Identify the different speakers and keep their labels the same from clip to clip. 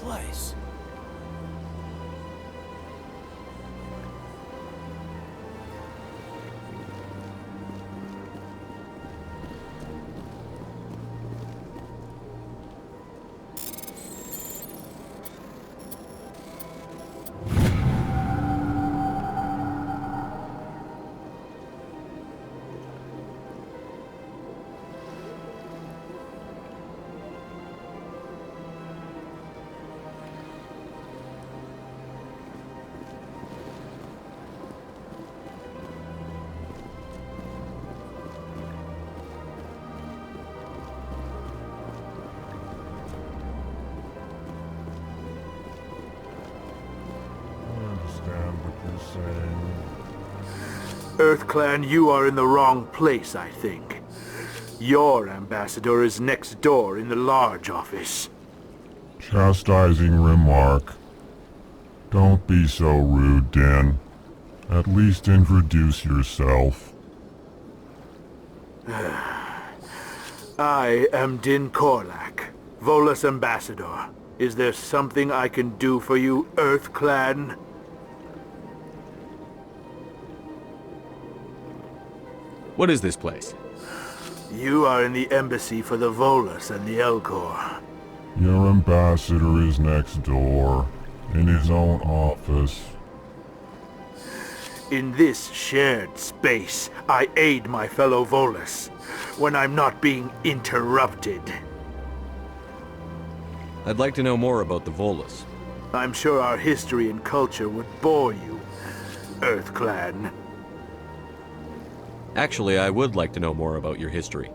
Speaker 1: place?
Speaker 2: EarthClan, you are in the wrong place, I think. Your ambassador is next door in the large office.
Speaker 3: Chastising remark. Don't be so rude, Din. At least introduce yourself.
Speaker 2: I am Din Korlak, Volus ambassador. Is there something I can do for you, EarthClan?
Speaker 4: What is this place?
Speaker 2: You are in the embassy for the Volus and the Elcor.
Speaker 3: Your ambassador is next door, in his own office.
Speaker 2: In this shared space, I aid my fellow Volus when I'm not being interrupted.
Speaker 4: I'd like to know more about the Volus.
Speaker 2: I'm sure our history and culture would bore you, EarthClan.
Speaker 4: Actually, I would like to know more about your history.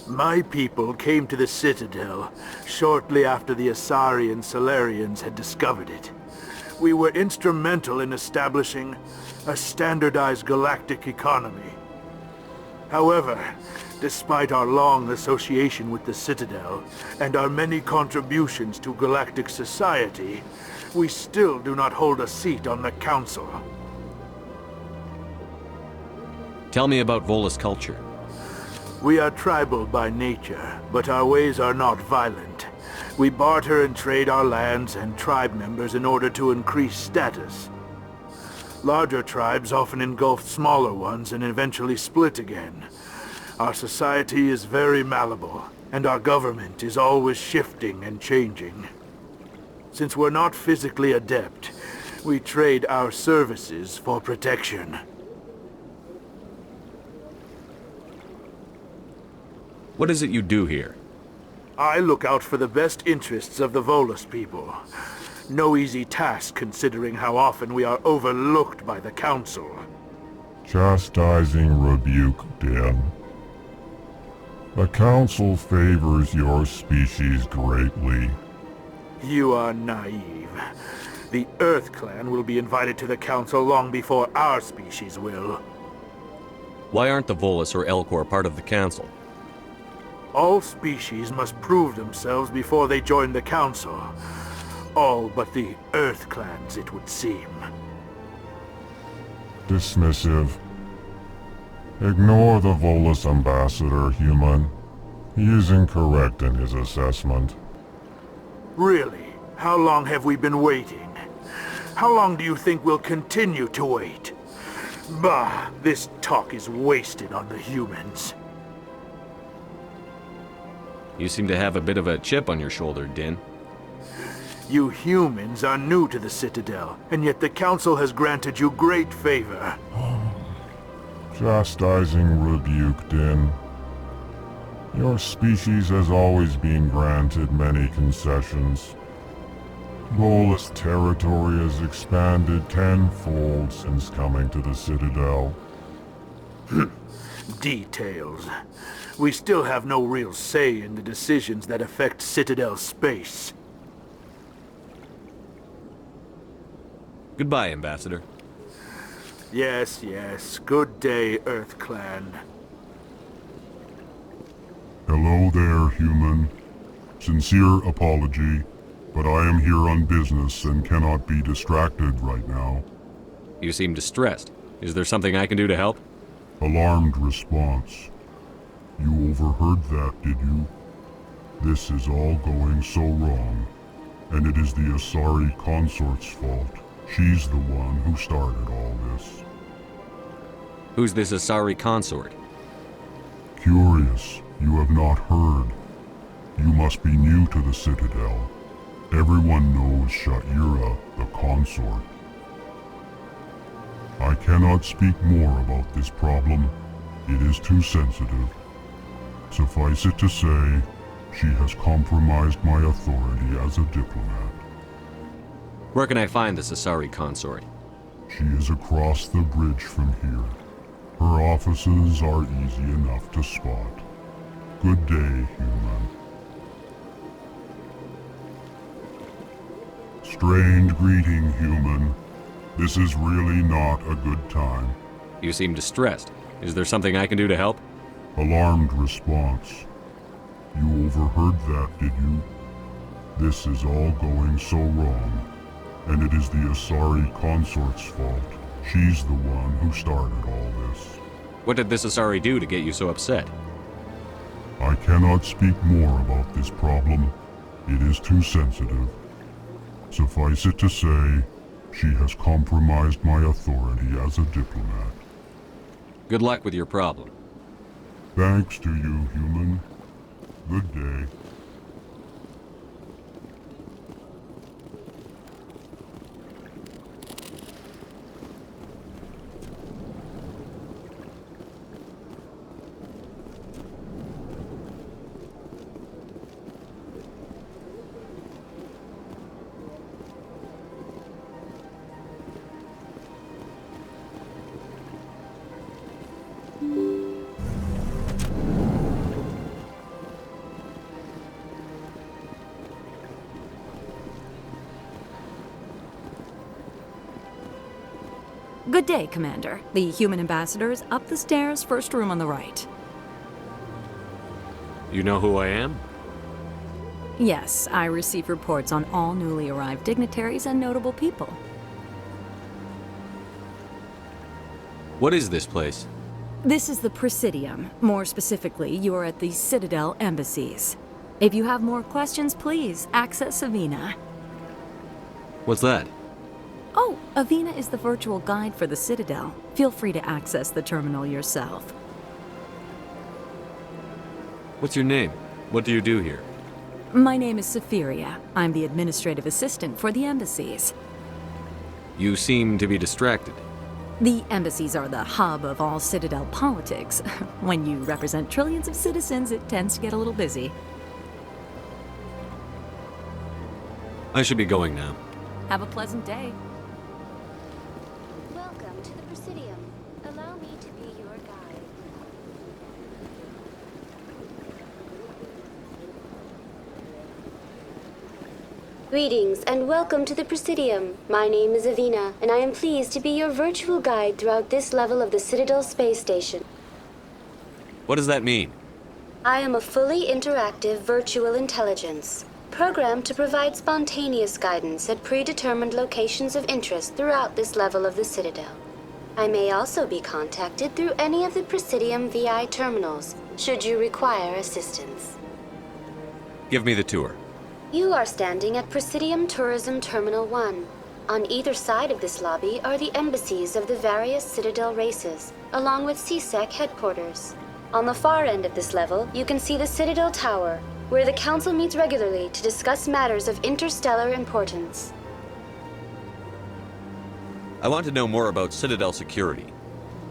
Speaker 2: My people came to the Citadel shortly after the Asari and Solarians had discovered it. We were instrumental in establishing a standardized galactic economy. However, despite our long association with the Citadel and our many contributions to galactic society, we still do not hold a seat on the Council.
Speaker 4: Tell me about Volus culture.
Speaker 2: We are tribal by nature, but our ways are not violent. We barter and trade our lands and tribe members in order to increase status. Larger tribes often engulf smaller ones and eventually split again. Our society is very malleable, and our government is always shifting and changing. Since we're not physically adept, we trade our services for protection.
Speaker 4: What is it you do here?
Speaker 2: I look out for the best interests of the Volus people. No easy task considering how often we are overlooked by the Council.
Speaker 3: Chastising rebuke, Din. The Council favors your species greatly.
Speaker 2: You are naive. The EarthClan will be invited to the Council long before our species will.
Speaker 4: Why aren't the Volus or Elcor part of the Council?
Speaker 2: All species must prove themselves before they join the Council. All but the EarthClans, it would seem.
Speaker 3: Dismissive. Ignore the Volus ambassador, human. He is incorrect in his assessment.
Speaker 2: Really? How long have we been waiting? How long do you think we'll continue to wait? Bah, this talk is wasted on the humans.
Speaker 4: You seem to have a bit of a chip on your shoulder, Din.
Speaker 2: You humans are new to the Citadel, and yet the Council has granted you great favor.
Speaker 3: Chastising rebuke, Din. Your species has always been granted many concessions. Volus territory has expanded tenfold since coming to the Citadel.
Speaker 2: Details. We still have no real say in the decisions that affect Citadel space.
Speaker 4: Goodbye, Ambassador.
Speaker 2: Yes, yes. Good day, EarthClan.
Speaker 3: Hello there, human. Sincere apology, but I am here on business and cannot be distracted right now.
Speaker 4: You seem distressed. Is there something I can do to help?
Speaker 3: Alarmed response. You overheard that, did you? This is all going so wrong. and it is the Asari consort's fault. She's the one who started all this.
Speaker 4: Who's this Asari consort?
Speaker 3: Curious, you have not heard. You must be new to the Citadel. Everyone knows Sha'ira, the consort. I cannot speak more about this problem. It is too sensitive. Suffice it to say, she has compromised my authority as a diplomat.
Speaker 4: Where can I find this Asari consort?
Speaker 3: She is across the bridge from here. Her offices are easy enough to spot. Good day, human. Strained greeting, human. This is really not a good time.
Speaker 4: You seem distressed. Is there something I can do to help?
Speaker 3: Alarmed response. You overheard that, did you? This is all going so wrong. And it is the Asari consort's fault. She's the one who started all this.
Speaker 4: What did this Asari do to get you so upset?
Speaker 3: I cannot speak more about this problem. It is too sensitive. Suffice it to say, she has compromised my authority as a diplomat.
Speaker 4: Good luck with your problem.
Speaker 3: Thanks to you, human. Good day.
Speaker 1: Good day, Commander. The human ambassador is up the stairs, first room on the right.
Speaker 4: You know who I am?
Speaker 1: Yes, I receive reports on all newly arrived dignitaries and notable people.
Speaker 4: What is this place?
Speaker 1: This is the Presidium. More specifically, you are at the Citadel embassies. If you have more questions, please access Avina.
Speaker 4: What's that?
Speaker 1: Oh, Avina is the virtual guide for the Citadel. Feel free to access the terminal yourself.
Speaker 4: What's your name? What do you do here?
Speaker 1: My name is Safiria. I'm the administrative assistant for the embassies.
Speaker 4: You seem to be distracted.
Speaker 1: The embassies are the hub of all Citadel politics. When you represent trillions of citizens, it tends to get a little busy.
Speaker 4: I should be going now.
Speaker 1: Have a pleasant day.
Speaker 5: Welcome to the Presidium. Allow me to be your guide. Greetings and welcome to the Presidium. My name is Avina, and I am pleased to be your virtual guide throughout this level of the Citadel space station.
Speaker 4: What does that mean?
Speaker 5: I am a fully interactive virtual intelligence, programmed to provide spontaneous guidance at predetermined locations of interest throughout this level of the Citadel. I may also be contacted through any of the Presidium VI terminals, should you require assistance.
Speaker 4: Give me the tour.
Speaker 5: You are standing at Presidium Tourism Terminal 1. On either side of this lobby are the embassies of the various Citadel races, along with CSEC headquarters. On the far end of this level, you can see the Citadel Tower, where the Council meets regularly to discuss matters of interstellar importance.
Speaker 4: I want to know more about Citadel security.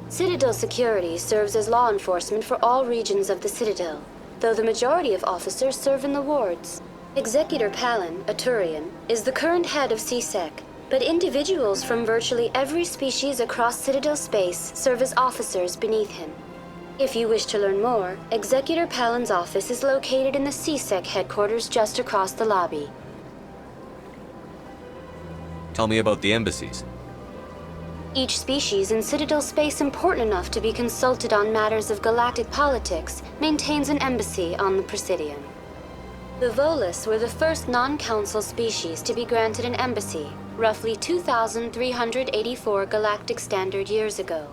Speaker 5: Citadel security serves as law enforcement for all regions of the Citadel, though the majority of officers serve in the wards. Executor Palin, a Turian, is the current head of CSEC, but individuals from virtually every species across Citadel space serve as officers beneath him. If you wish to learn more, Executor Palin's office is located in the CSEC headquarters just across the lobby.
Speaker 4: Tell me about the embassies.
Speaker 5: Each species in Citadel space important enough to be consulted on matters of galactic politics maintains an embassy on the Presidium. The Volus were the first non-council species to be granted an embassy, roughly 2,384 galactic standard years ago.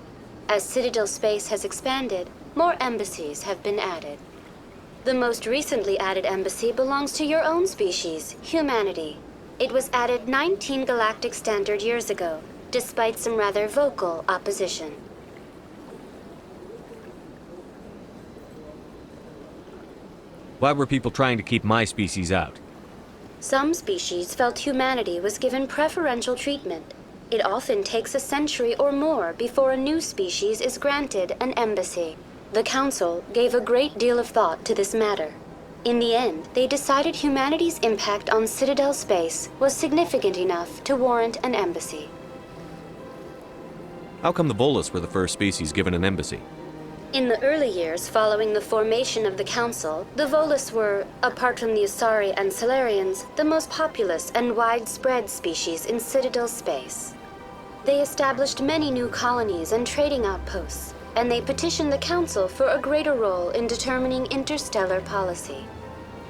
Speaker 5: As Citadel space has expanded, more embassies have been added. The most recently added embassy belongs to your own species, humanity. It was added 19 galactic standard years ago, despite some rather vocal opposition.
Speaker 4: Why were people trying to keep my species out?
Speaker 5: Some species felt humanity was given preferential treatment. It often takes a century or more before a new species is granted an embassy. The Council gave a great deal of thought to this matter. In the end, they decided humanity's impact on Citadel space was significant enough to warrant an embassy.
Speaker 4: How come the Volus were the first species given an embassy?
Speaker 5: In the early years following the formation of the Council, the Volus were, apart from the Asari and Solarians, the most populous and widespread species in Citadel space. They established many new colonies and trading outposts, and they petitioned the Council for a greater role in determining interstellar policy.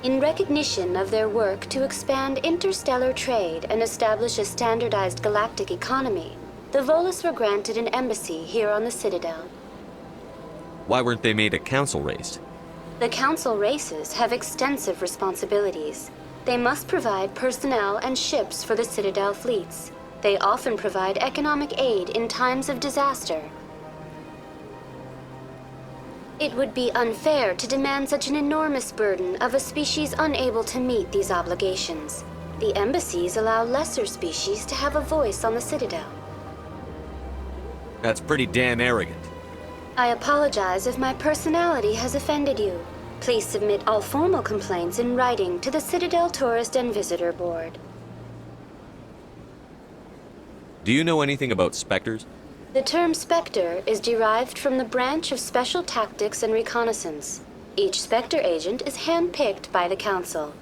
Speaker 5: In recognition of their work to expand interstellar trade and establish a standardized galactic economy, the Volus were granted an embassy here on the Citadel.
Speaker 4: Why weren't they made a council race?
Speaker 5: The Council races have extensive responsibilities. They must provide personnel and ships for the Citadel fleets. They often provide economic aid in times of disaster. It would be unfair to demand such an enormous burden of a species unable to meet these obligations. The embassies allow lesser species to have a voice on the Citadel.
Speaker 4: That's pretty damn arrogant.
Speaker 5: I apologize if my personality has offended you. Please submit all formal complaints in writing to the Citadel Tourist and Visitor Board.
Speaker 4: Do you know anything about specters?
Speaker 5: The term Spectre is derived from the branch of Special Tactics and Reconnaissance. Each Spectre agent is handpicked by the Council.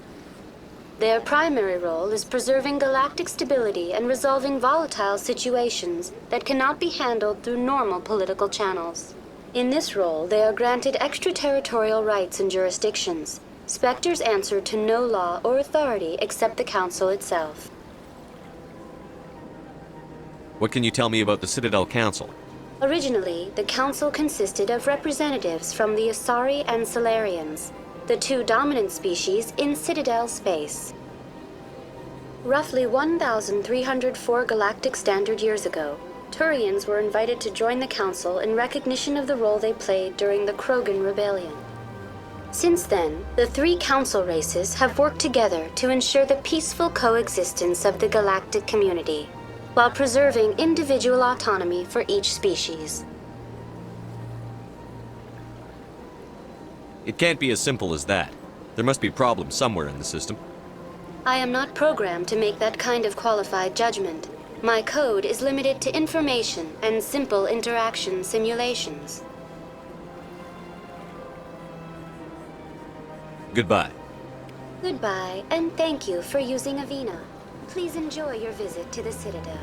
Speaker 5: Their primary role is preserving galactic stability and resolving volatile situations that cannot be handled through normal political channels. In this role, they are granted extraterritorial rights and jurisdictions. Spectres answer to no law or authority except the Council itself.
Speaker 4: What can you tell me about the Citadel Council?
Speaker 5: Originally, the Council consisted of representatives from the Asari and Solarians, the two dominant species in Citadel space. Roughly 1,304 galactic standard years ago, Turians were invited to join the Council in recognition of the role they played during the Krogan Rebellion. Since then, the three Council races have worked together to ensure the peaceful coexistence of the galactic community, while preserving individual autonomy for each species.
Speaker 4: It can't be as simple as that. There must be problems somewhere in the system.
Speaker 5: I am not programmed to make that kind of qualified judgment. My code is limited to information and simple interaction simulations.
Speaker 4: Goodbye.
Speaker 5: Goodbye, and thank you for using Avina. Please enjoy your visit to the Citadel.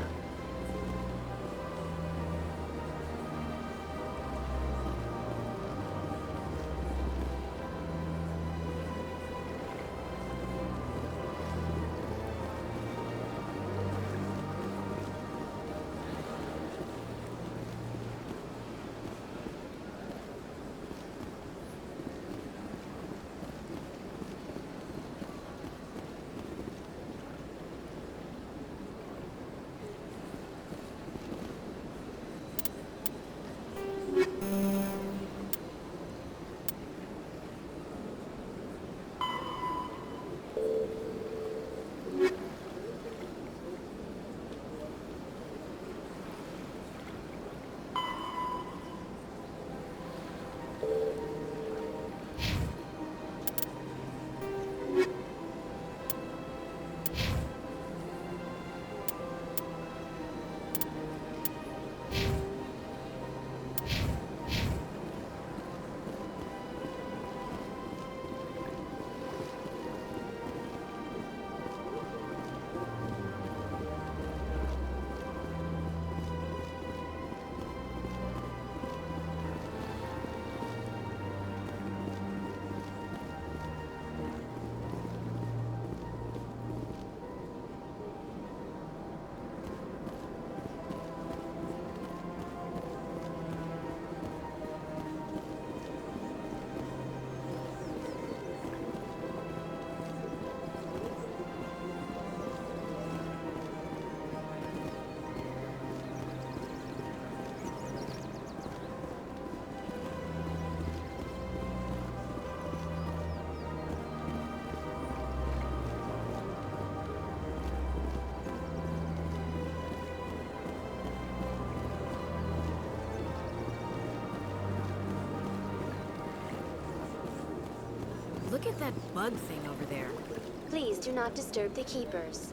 Speaker 6: at that bug thing over there.
Speaker 5: Please do not disturb the keepers.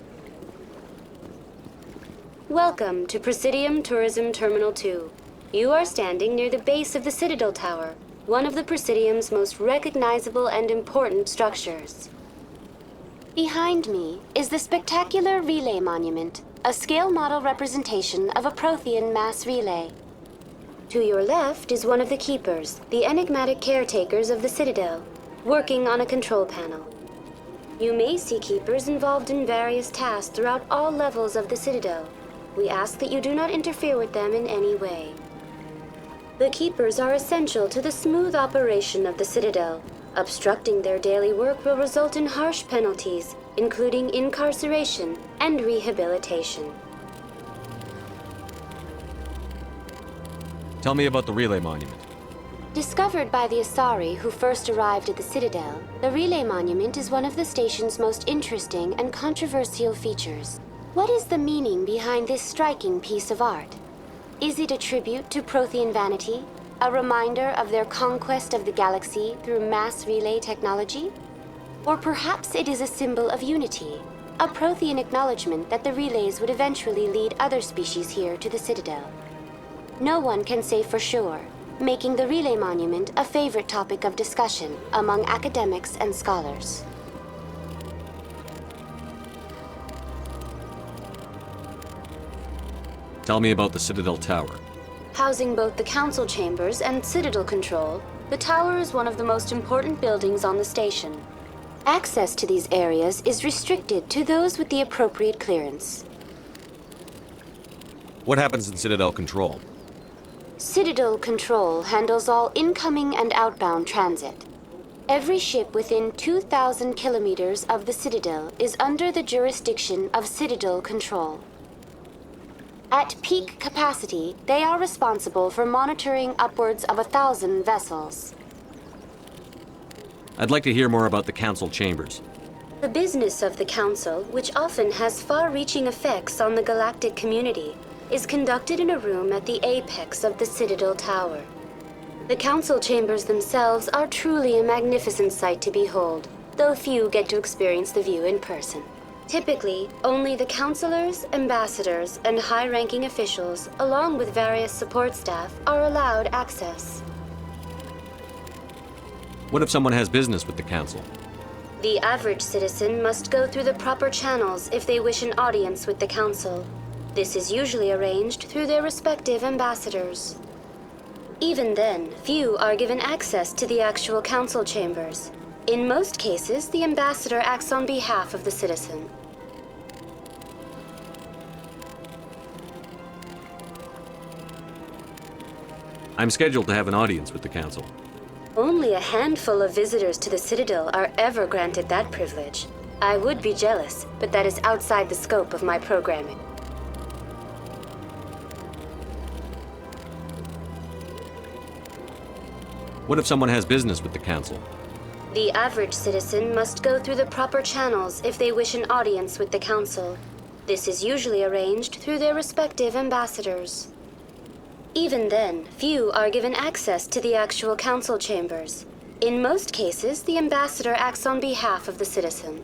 Speaker 5: Welcome to Presidium Tourism Terminal 2. You are standing near the base of the Citadel Tower, one of the Presidium's most recognizable and important structures. Behind me is the spectacular Relay Monument, a scale model representation of a Prothean mass relay. To your left is one of the keepers, the enigmatic caretakers of the Citadel, working on a control panel. You may see keepers involved in various tasks throughout all levels of the Citadel. We ask that you do not interfere with them in any way. The keepers are essential to the smooth operation of the Citadel. Obstructing their daily work will result in harsh penalties, including incarceration and rehabilitation.
Speaker 4: Tell me about the Relay Monument.
Speaker 5: Discovered by the Asari who first arrived at the Citadel, the Relay Monument is one of the station's most interesting and controversial features. What is the meaning behind this striking piece of art? Is it a tribute to Prothean vanity? A reminder of their conquest of the galaxy through mass relay technology? Or perhaps it is a symbol of unity, a Prothean acknowledgement that the relays would eventually lead other species here to the Citadel. No one can say for sure, making the Relay Monument a favorite topic of discussion among academics and scholars.
Speaker 4: Tell me about the Citadel Tower.
Speaker 5: Housing both the council chambers and Citadel control, the tower is one of the most important buildings on the station. Access to these areas is restricted to those with the appropriate clearance.
Speaker 4: What happens in Citadel Control?
Speaker 5: Citadel Control handles all incoming and outbound transit. Every ship within 2,000 kilometers of the Citadel is under the jurisdiction of Citadel Control. At peak capacity, they are responsible for monitoring upwards of 1,000 vessels.
Speaker 4: I'd like to hear more about the Council Chambers.
Speaker 5: The business of the Council, which often has far-reaching effects on the galactic community, is conducted in a room at the apex of the Citadel Tower. The Council Chambers themselves are truly a magnificent sight to behold, though few get to experience the view in person. Typically, only the councilors, ambassadors, and high-ranking officials, along with various support staff, are allowed access.
Speaker 4: What if someone has business with the Council?
Speaker 5: The average citizen must go through the proper channels if they wish an audience with the Council. This is usually arranged through their respective ambassadors. Even then, few are given access to the actual Council chambers. In most cases, the ambassador acts on behalf of the citizen.
Speaker 4: I'm scheduled to have an audience with the Council.
Speaker 5: Only a handful of visitors to the Citadel are ever granted that privilege. I would be jealous, but that is outside the scope of my programming.
Speaker 4: What if someone has business with the Council?
Speaker 5: The average citizen must go through the proper channels if they wish an audience with the Council. This is usually arranged through their respective ambassadors. Even then, few are given access to the actual Council chambers. In most cases, the ambassador acts on behalf of the citizen.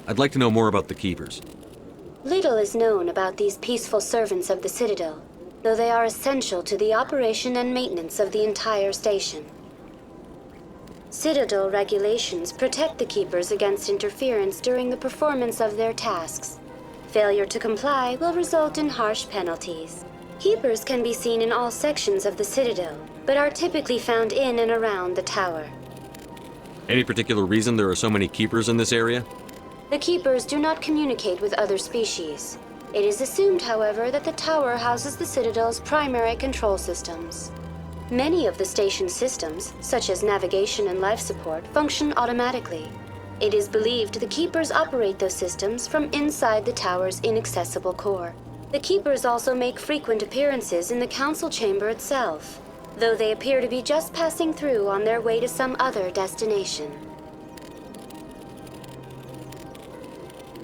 Speaker 4: I'd like to know more about the Keepers.
Speaker 5: Little is known about these peaceful servants of the Citadel, though they are essential to the operation and maintenance of the entire station. Citadel regulations protect the Keepers against interference during the performance of their tasks. Failure to comply will result in harsh penalties. Keepers can be seen in all sections of the Citadel, but are typically found in and around the tower.
Speaker 4: Any particular reason there are so many Keepers in this area?
Speaker 5: The Keepers do not communicate with other species. It is assumed, however, that the tower houses the Citadel's primary control systems. Many of the station's systems, such as navigation and life support, function automatically. It is believed the Keepers operate those systems from inside the tower's inaccessible core. The Keepers also make frequent appearances in the Council chamber itself, though they appear to be just passing through on their way to some other destination.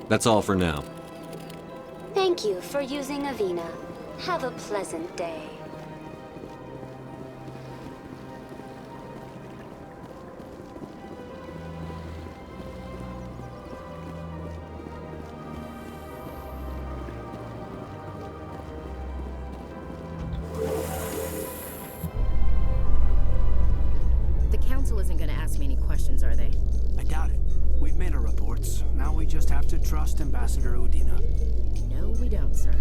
Speaker 4: That's all for now.
Speaker 5: Thank you for using Avina. Have a pleasant day.
Speaker 6: ask me any questions, are they?
Speaker 7: I doubt it. We've made our reports. Now we just have to trust Ambassador Udina.
Speaker 6: No, we don't, sir.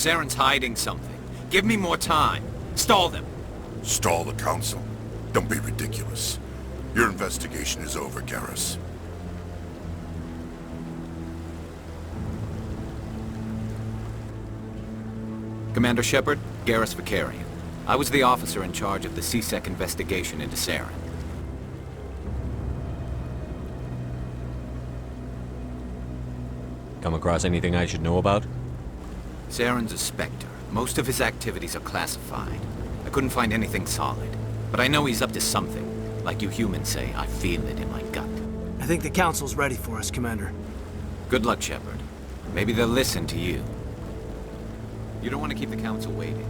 Speaker 8: Saren's hiding something. Give me more time. Stall them.
Speaker 9: Stall the Council? Don't be ridiculous. Your investigation is over, Garrus.
Speaker 8: Commander Shepard, Garrus Vicarian. I was the officer in charge of the CSEC investigation into Saren.
Speaker 4: Come across anything I should know about?
Speaker 8: Saren's a Spectre. Most of his activities are classified. I couldn't find anything solid. But I know he's up to something. Like you humans say, I feel it in my gut.
Speaker 7: I think the Council's ready for us, Commander.
Speaker 8: Good luck, Shepard. Maybe they'll listen to you. You don't want to keep the Council waiting.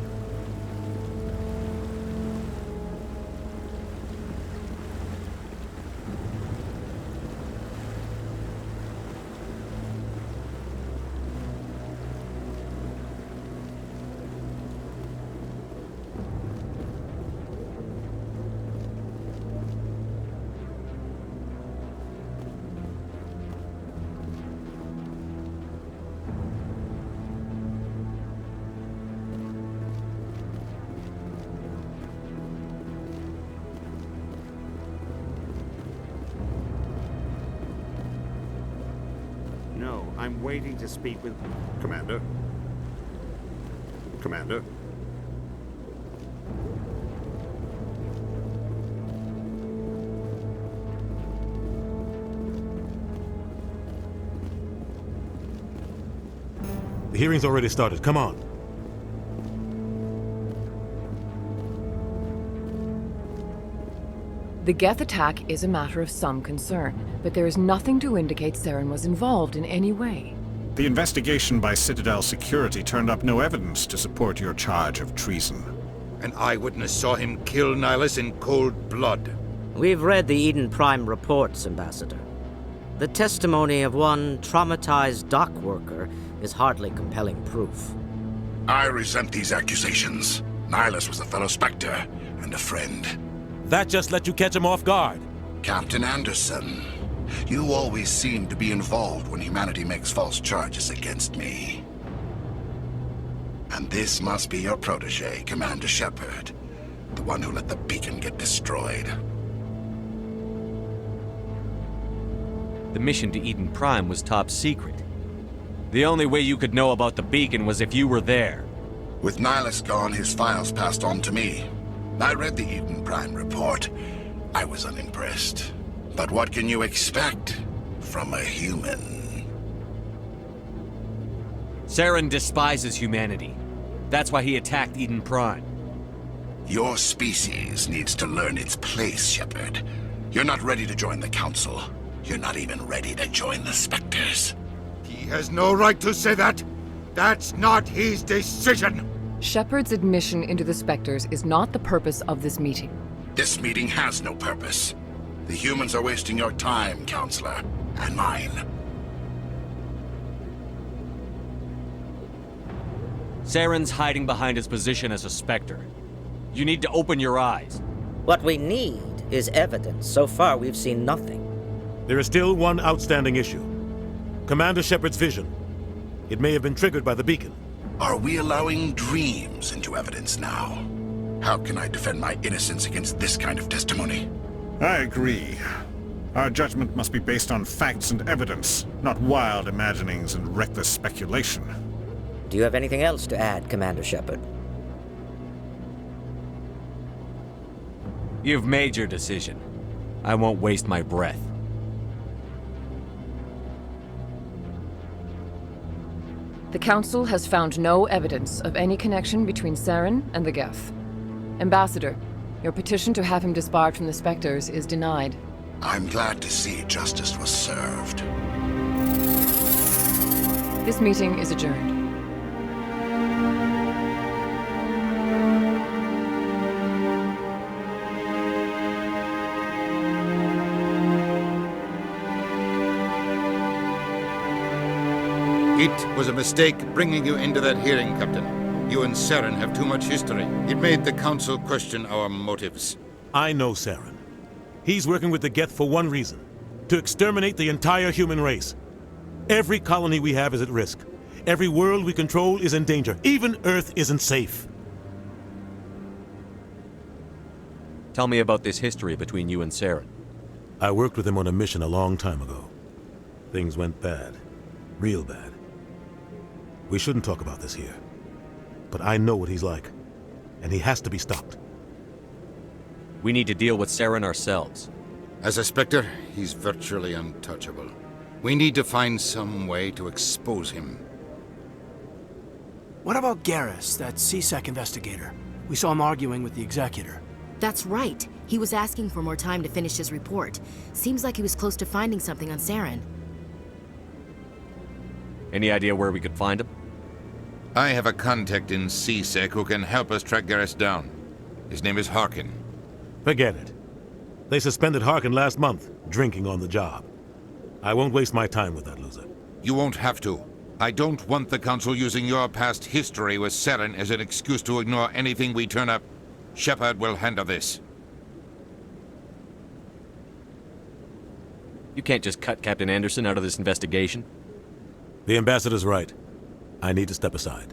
Speaker 10: No, I'm waiting to speak with... Commander? Commander?
Speaker 11: The hearing's already started. Come on.
Speaker 12: The Geth attack is a matter of some concern, but there is nothing to indicate Saren was involved in any way.
Speaker 10: The investigation by Citadel Security turned up no evidence to support your charge of treason.
Speaker 9: An eyewitness saw him kill Nihilus in cold blood.
Speaker 13: We've read the Eden Prime reports, Ambassador. The testimony of one traumatized dock worker is hardly compelling proof.
Speaker 9: I resent these accusations. Nihilus was a fellow Spectre and a friend.
Speaker 11: That just let you catch him off guard.
Speaker 9: Captain Anderson, you always seem to be involved when humanity makes false charges against me. And this must be your protege, Commander Shepard, the one who let the beacon get destroyed.
Speaker 4: The mission to Eden Prime was top secret. The only way you could know about the beacon was if you were there.
Speaker 9: With Nihilus gone, his files passed on to me. I read the Eden Prime report. I was unimpressed. But what can you expect from a human?
Speaker 4: Saren despises humanity. That's why he attacked Eden Prime.
Speaker 9: Your species needs to learn its place, Shepard. You're not ready to join the Council. You're not even ready to join the Spectres. He has no right to say that. That's not his decision.
Speaker 12: Shepard's admission into the Spectres is not the purpose of this meeting.
Speaker 9: This meeting has no purpose. The humans are wasting your time, Counselor, and mine.
Speaker 4: Saren's hiding behind his position as a Spectre. You need to open your eyes.
Speaker 13: What we need is evidence. So far, we've seen nothing.
Speaker 11: There is still one outstanding issue. Commander Shepard's vision. It may have been triggered by the beacon.
Speaker 9: Are we allowing dreams into evidence now? How can I defend my innocence against this kind of testimony?
Speaker 10: I agree. Our judgment must be based on facts and evidence, not wild imaginings and reckless speculation.
Speaker 13: Do you have anything else to add, Commander Shepard?
Speaker 4: You've made your decision. I won't waste my breath.
Speaker 12: The Council has found no evidence of any connection between Saren and the Geth. Ambassador, your petition to have him disbarred from the Spectres is denied.
Speaker 9: I'm glad to see justice was served.
Speaker 12: This meeting is adjourned.
Speaker 14: It was a mistake bringing you into that hearing, Captain. You and Saren have too much history. It made the Council question our motives.
Speaker 11: I know Saren. He's working with the Geth for one reason: to exterminate the entire human race. Every colony we have is at risk. Every world we control is in danger. Even Earth isn't safe.
Speaker 4: Tell me about this history between you and Saren.
Speaker 11: I worked with him on a mission a long time ago. Things went bad. Real bad. We shouldn't talk about this here. But I know what he's like. And he has to be stopped.
Speaker 4: We need to deal with Saren ourselves.
Speaker 14: As a Spectre, he's virtually untouchable. We need to find some way to expose him.
Speaker 7: What about Garrus, that CSEC investigator? We saw him arguing with the Executor.
Speaker 6: That's right. He was asking for more time to finish his report. Seems like he was close to finding something on Saren.
Speaker 4: Any idea where we could find him?
Speaker 14: I have a contact in CSEC who can help us track Garrus down. His name is Harkin.
Speaker 11: Forget it. They suspended Harkin last month, drinking on the job. I won't waste my time with that loser.
Speaker 14: You won't have to. I don't want the Council using your past history with Saren as an excuse to ignore anything we turn up. Shepard will handle this.
Speaker 4: You can't just cut Captain Anderson out of this investigation.
Speaker 11: The Ambassador's right. I need to step aside.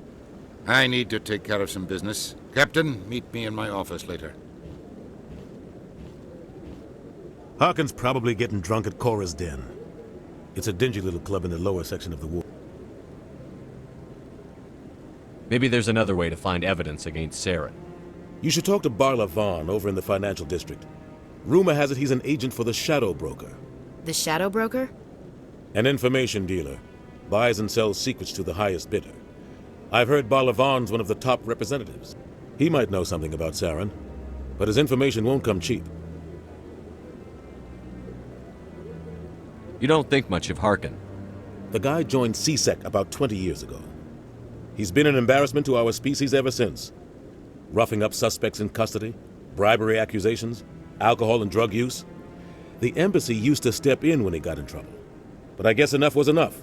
Speaker 14: I need to take care of some business. Captain, meet me in my office later.
Speaker 11: Harkin's probably getting drunk at Cora's Den. It's a dingy little club in the lower section of the ward.
Speaker 4: Maybe there's another way to find evidence against Saren.
Speaker 11: You should talk to Barla Vaughn over in the financial district. Rumor has it he's an agent for the Shadow Broker.
Speaker 6: The Shadow Broker?
Speaker 11: An information dealer. Buys and sells secrets to the highest bidder. I've heard Barla Vaughn's one of the top representatives. He might know something about Saren, but his information won't come cheap.
Speaker 4: You don't think much of Harkin.
Speaker 11: The guy joined CSEC about 20 years ago. He's been an embarrassment to our species ever since. Roughing up suspects in custody, bribery accusations, alcohol and drug use. The embassy used to step in when he got in trouble. But I guess enough was enough.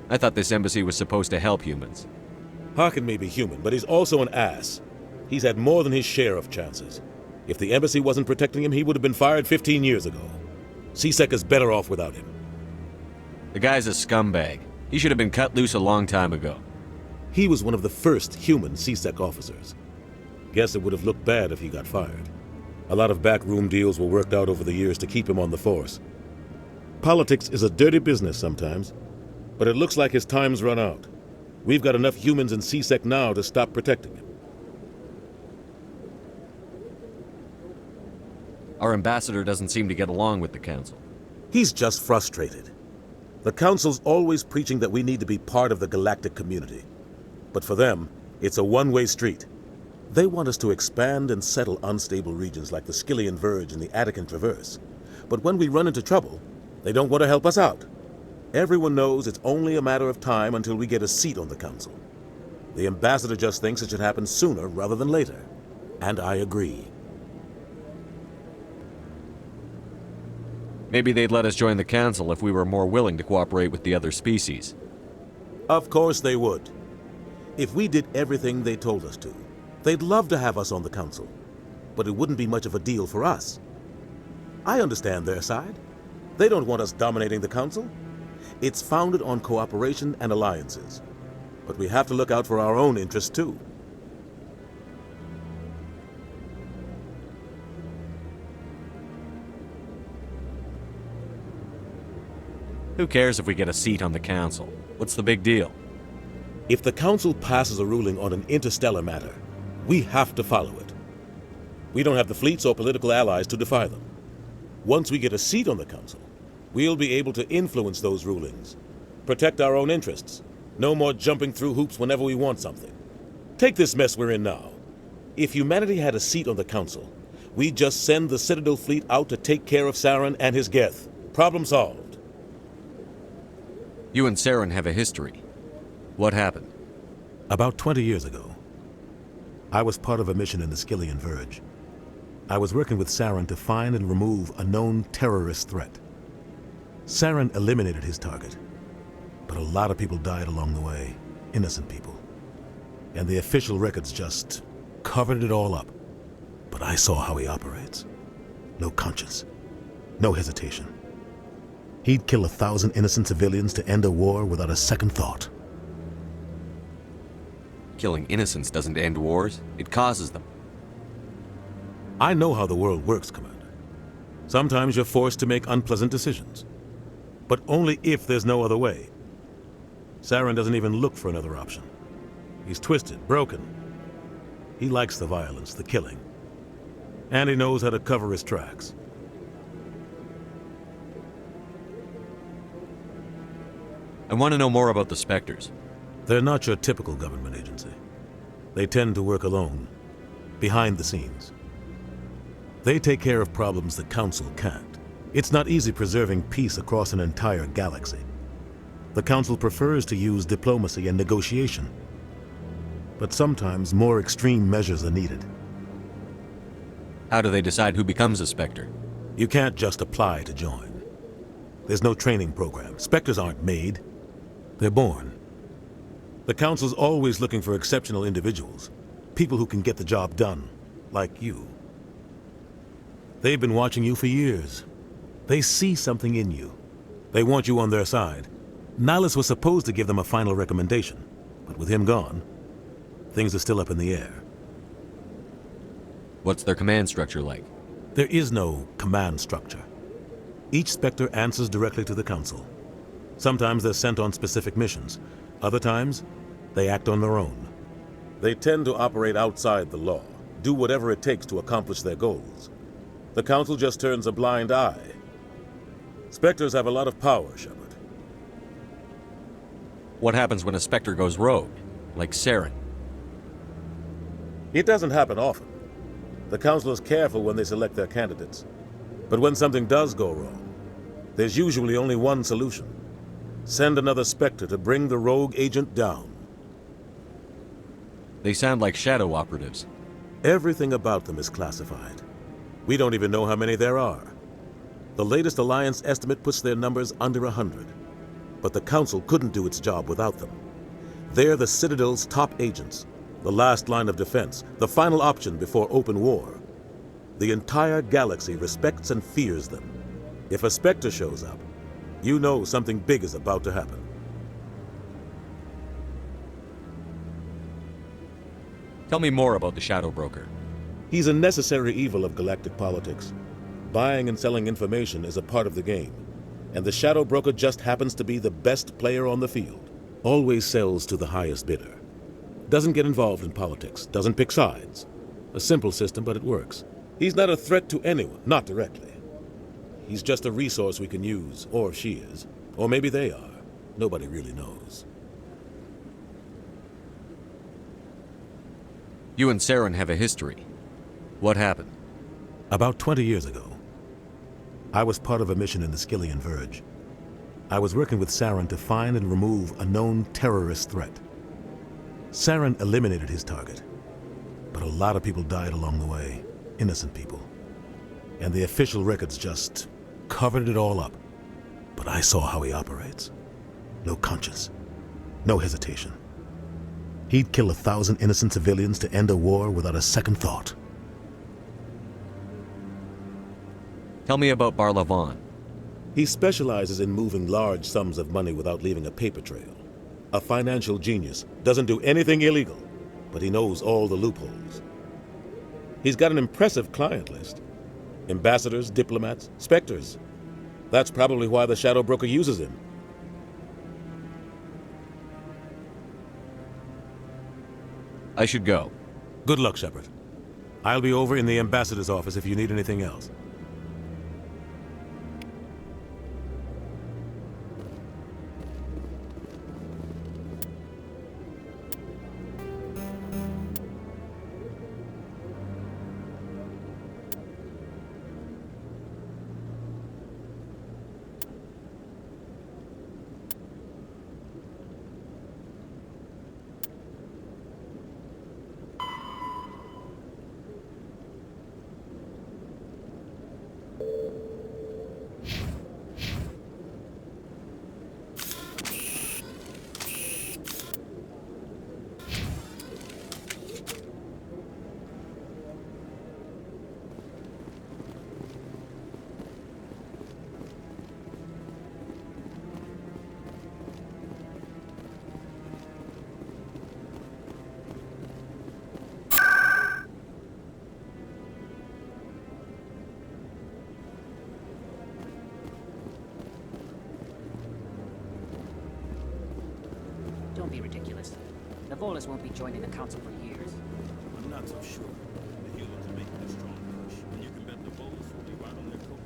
Speaker 4: I thought this embassy was supposed to help humans.
Speaker 11: Harkin may be human, but he's also an ass. He's had more than his share of chances. If the embassy wasn't protecting him, he would have been fired 15 years ago. CSEC is better off without him.
Speaker 4: The guy's a scumbag. He should have been cut loose a long time ago.
Speaker 11: He was one of the first human CSEC officers. Guess it would have looked bad if he got fired. A lot of backroom deals were worked out over the years to keep him on the force. Politics is a dirty business sometimes, but it looks like his time's run out. We've got enough humans in CSEC now to stop protecting him.
Speaker 4: Our ambassador doesn't seem to get along with the Council.
Speaker 11: He's just frustrated. The Council's always preaching that we need to be part of the galactic community. But for them, it's a one-way street. They want us to expand and settle unstable regions like the Skillian Verge and the Attican Traverse. But when we run into trouble, they don't want to help us out. Everyone knows it's only a matter of time until we get a seat on the Council. The ambassador just thinks it should happen sooner rather than later. And I agree.
Speaker 4: Maybe they'd let us join the Council if we were more willing to cooperate with the other species.
Speaker 11: Of course they would. If we did everything they told us to, they'd love to have us on the Council. But it wouldn't be much of a deal for us. I understand their side. They don't want us dominating the Council. It's founded on cooperation and alliances. But we have to look out for our own interests too.
Speaker 4: Who cares if we get a seat on the Council? What's the big deal?
Speaker 11: If the Council passes a ruling on an interstellar matter, we have to follow it. We don't have the fleets or political allies to defy them. Once we get a seat on the Council, we'll be able to influence those rulings, protect our own interests, no more jumping through hoops whenever we want something. Take this mess we're in now. If humanity had a seat on the Council, we'd just send the Citadel fleet out to take care of Saren and his Geth. Problem solved.
Speaker 4: You and Saren have a history. What happened?
Speaker 11: About 20 years ago, I was part of a mission in the Skillian Verge. I was working with Saren to find and remove a known terrorist threat. Saren eliminated his target, but a lot of people died along the way, innocent people. And the official records just covered it all up. But I saw how he operates. No conscience, no hesitation. He'd kill 1,000 innocent civilians to end a war without a second thought.
Speaker 4: Killing innocents doesn't end wars, it causes them.
Speaker 11: I know how the world works, Commander. Sometimes you're forced to make unpleasant decisions. But only if there's no other way. Saren doesn't even look for another option. He's twisted, broken. He likes the violence, the killing. And he knows how to cover his tracks.
Speaker 4: I want to know more about the Spectres.
Speaker 11: They're not your typical government agency. They tend to work alone, behind the scenes. They take care of problems the Council can't. It's not easy preserving peace across an entire galaxy. The Council prefers to use diplomacy and negotiation. But sometimes more extreme measures are needed.
Speaker 4: How do they decide who becomes a Spectre?
Speaker 11: You can't just apply to join. There's no training program. Spectres aren't made. They're born. The Council's always looking for exceptional individuals. People who can get the job done, like you. They've been watching you for years. They see something in you. They want you on their side. Nihilus was supposed to give them a final recommendation, but with him gone, things are still up in the air.
Speaker 4: What's their command structure like?
Speaker 11: There is no command structure. Each Spectre answers directly to the Council. Sometimes they're sent on specific missions. Other times, they act on their own. They tend to operate outside the law, do whatever it takes to accomplish their goals. The Council just turns a blind eye. Spectres have a lot of power, Shepard.
Speaker 4: What happens when a Spectre goes rogue, like Saren?
Speaker 11: It doesn't happen often. The Council is careful when they select their candidates. But when something does go wrong, there's usually only one solution. Send another Spectre to bring the rogue agent down.
Speaker 4: They sound like shadow operatives.
Speaker 11: Everything about them is classified. We don't even know how many there are. The latest Alliance estimate puts their numbers under 100. But the Council couldn't do its job without them. They're the Citadel's top agents, the last line of defense, the final option before open war. The entire galaxy respects and fears them. If a Spectre shows up, you know something big is about to happen.
Speaker 4: Tell me more about the Shadow Broker.
Speaker 11: He's a necessary evil of galactic politics. Buying and selling information is a part of the game, and the Shadow Broker just happens to be the best player on the field. Always sells to the highest bidder. Doesn't get involved in politics, doesn't pick sides. A simple system, but it works. He's not a threat to anyone, not directly. He's just a resource we can use, or she is. Or maybe they are. Nobody really knows.
Speaker 4: You and Saren have a history. What happened?
Speaker 11: About 20 years ago, I was part of a mission in the Skillian Verge. I was working with Saren to find and remove a known terrorist threat. Saren eliminated his target, but a lot of people died along the way, innocent people. And the official records just covered it all up. But I saw how he operates. No conscience, no hesitation. He'd kill 1,000 innocent civilians to end a war without a second thought.
Speaker 4: Tell me about Barlavon.
Speaker 11: He specializes in moving large sums of money without leaving a paper trail. A financial genius, doesn't do anything illegal, but he knows all the loopholes. He's got an impressive client list. Ambassadors, diplomats, Spectres. That's probably why the Shadow Broker uses him.
Speaker 4: I should go.
Speaker 11: Good luck, Shepard. I'll be over in the Ambassador's office if you need anything else.
Speaker 15: Volus won't be joining the Council for years.
Speaker 11: I'm not so sure. The humans are making a strong push, and you can bet the Volus will be right on their coattails.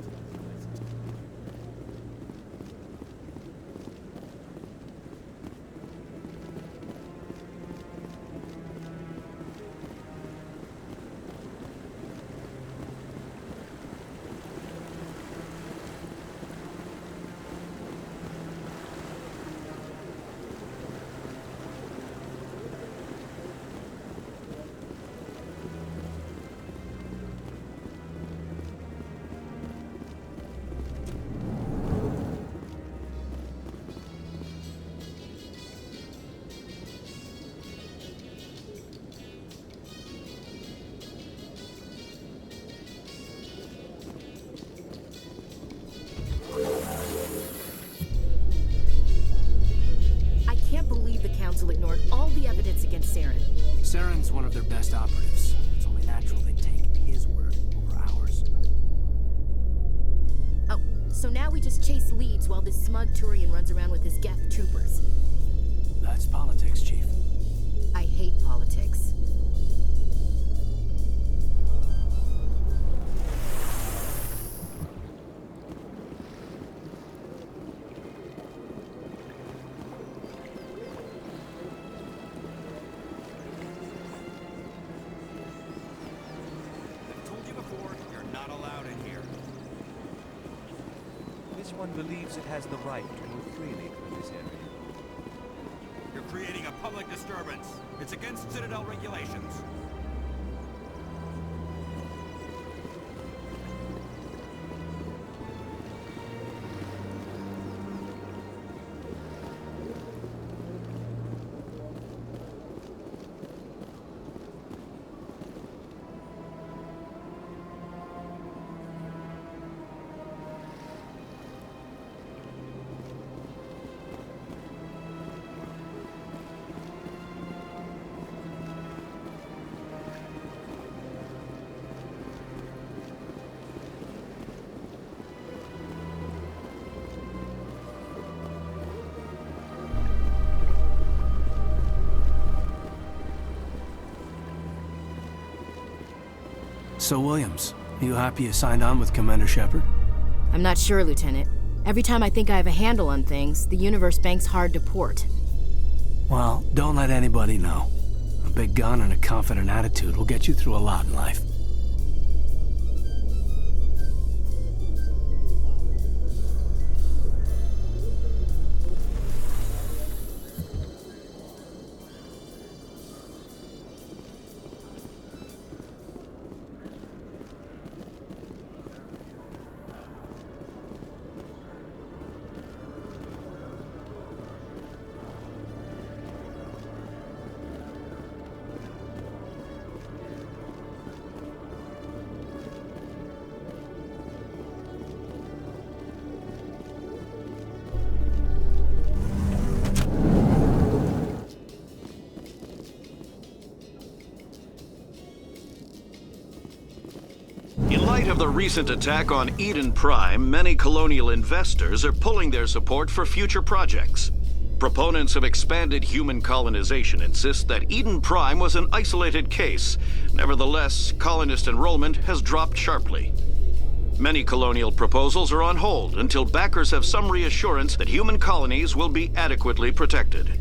Speaker 6: I can't believe the Council ignored all the evidence against Saren.
Speaker 7: Saren's one of their best operatives. It's only natural they take his word over ours.
Speaker 6: Oh, so now we just chase leads while this smug Turian runs around with his Geth troopers.
Speaker 7: That's politics, Chief.
Speaker 6: I hate politics.
Speaker 16: I've told you before, you're not allowed in here.
Speaker 17: This one believes it has the right to move freely through this area.
Speaker 16: You're creating a public disturbance. It's against Citadel regulations.
Speaker 7: So, Williams, you happy you signed on with Commander Shepard?
Speaker 6: I'm not sure, Lieutenant. Every time I think I have a handle on things, the universe banks hard to port.
Speaker 7: Well, don't let anybody know. A big gun and a confident attitude will get you through a lot in life.
Speaker 18: In light of the recent attack on Eden Prime, many colonial investors are pulling their support for future projects. Proponents of expanded human colonization insist that Eden Prime was an isolated case. Nevertheless, colonist enrollment has dropped sharply. Many colonial proposals are on hold until backers have some reassurance that human colonies will be adequately protected.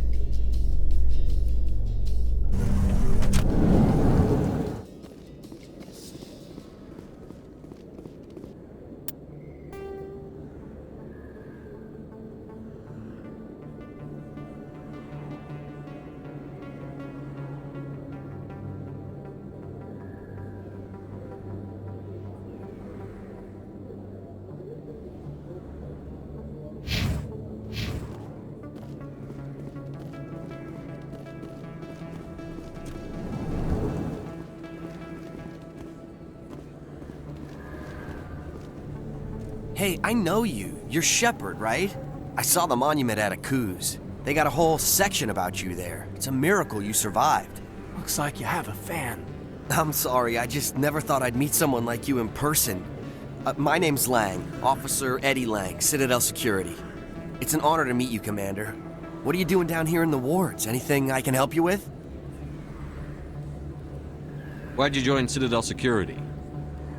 Speaker 19: Hey, I know you. You're Shepard, right? I saw the monument at Akuz. They got a whole section about you there. It's a miracle you survived.
Speaker 7: Looks like you have a fan.
Speaker 19: I'm sorry, I just never thought I'd meet someone like you in person. My name's Lang, Officer Eddie Lang, Citadel Security. It's an honor to meet you, Commander. What are you doing down here in the wards? Anything I can help you with?
Speaker 4: Why'd you join Citadel Security?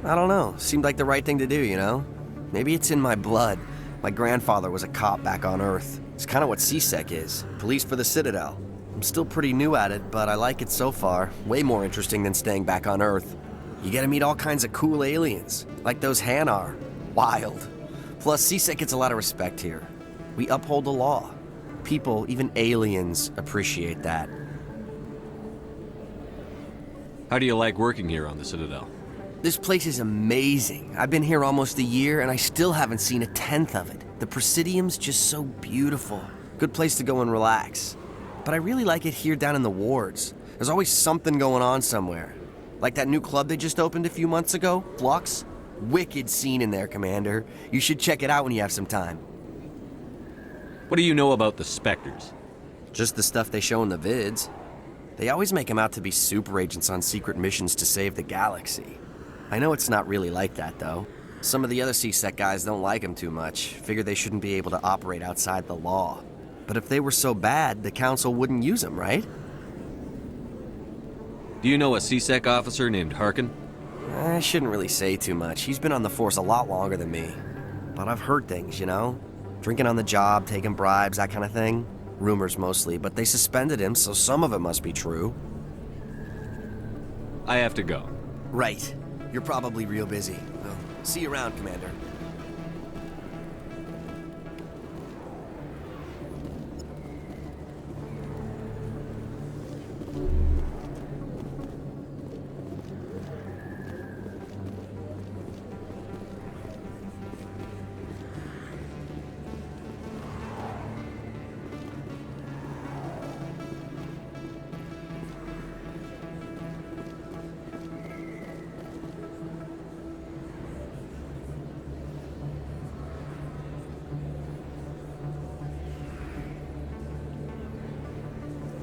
Speaker 19: I don't know. Seemed like the right thing to do, you know? Maybe it's in my blood. My grandfather was a cop back on Earth. It's kind of what CSEC is. Police for the Citadel. I'm still pretty new at it, but I like it so far. Way more interesting than staying back on Earth. You get to meet all kinds of cool aliens, like those Hanar. Wild. Plus, CSEC gets a lot of respect here. We uphold the law. People, even aliens, appreciate that.
Speaker 4: How do you like working here on the Citadel?
Speaker 19: This place is amazing. I've been here almost a year, and I still haven't seen a tenth of it. The Presidium's just so beautiful. Good place to go and relax. But I really like it here down in the wards. There's always something going on somewhere. Like that new club they just opened a few months ago, Flux. Wicked scene in there, Commander. You should check it out when you have some time.
Speaker 4: What do you know about the Spectres?
Speaker 19: Just the stuff they show in the vids. They always make them out to be super agents on secret missions to save the galaxy. I know it's not really like that, though. Some of the other CSEC guys don't like them too much, figure they shouldn't be able to operate outside the law. But if they were so bad, the Council wouldn't use them, right?
Speaker 4: Do you know a CSEC officer named Harkin?
Speaker 19: I shouldn't really say too much. He's been on the force a lot longer than me. But I've heard things, you know? Drinking on the job, taking bribes, that kind of thing. Rumors mostly, but they suspended him, so some of it must be true.
Speaker 4: I have to go.
Speaker 19: Right. You're probably real busy. Well, see you around, Commander.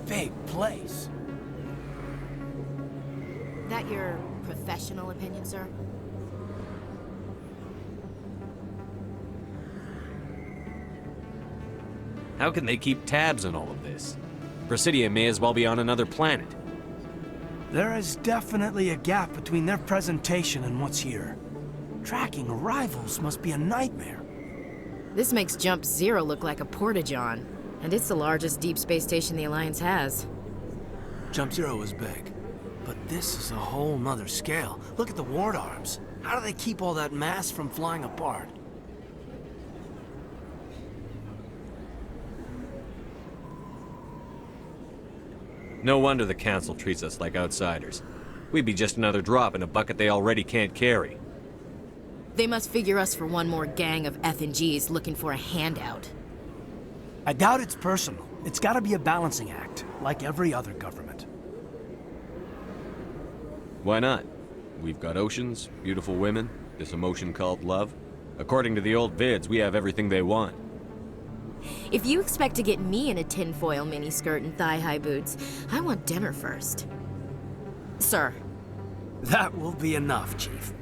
Speaker 7: Big place.
Speaker 6: That your professional opinion, sir?
Speaker 4: How can they keep tabs on all of this? Presidium may as well be on another planet.
Speaker 7: There is definitely a gap between their presentation and what's here. Tracking arrivals must be a nightmare.
Speaker 6: This makes Jump Zero look like a porta-john, and it's the largest deep space station the Alliance has.
Speaker 7: Jump Zero was big, but this is a whole nother scale. Look at the ward arms. How do they keep all that mass from flying apart?
Speaker 4: No wonder the Council treats us like outsiders. We'd be just another drop in a bucket they already can't carry.
Speaker 6: They must figure us for one more gang of F&Gs looking for a handout.
Speaker 7: I doubt it's personal. It's gotta be a balancing act, like every other government.
Speaker 4: Why not? We've got oceans, beautiful women, this emotion called love. According to the old vids, we have everything they want.
Speaker 6: If you expect to get me in a tinfoil miniskirt and thigh-high boots, I want dinner first. Sir.
Speaker 7: That will be enough, Chief.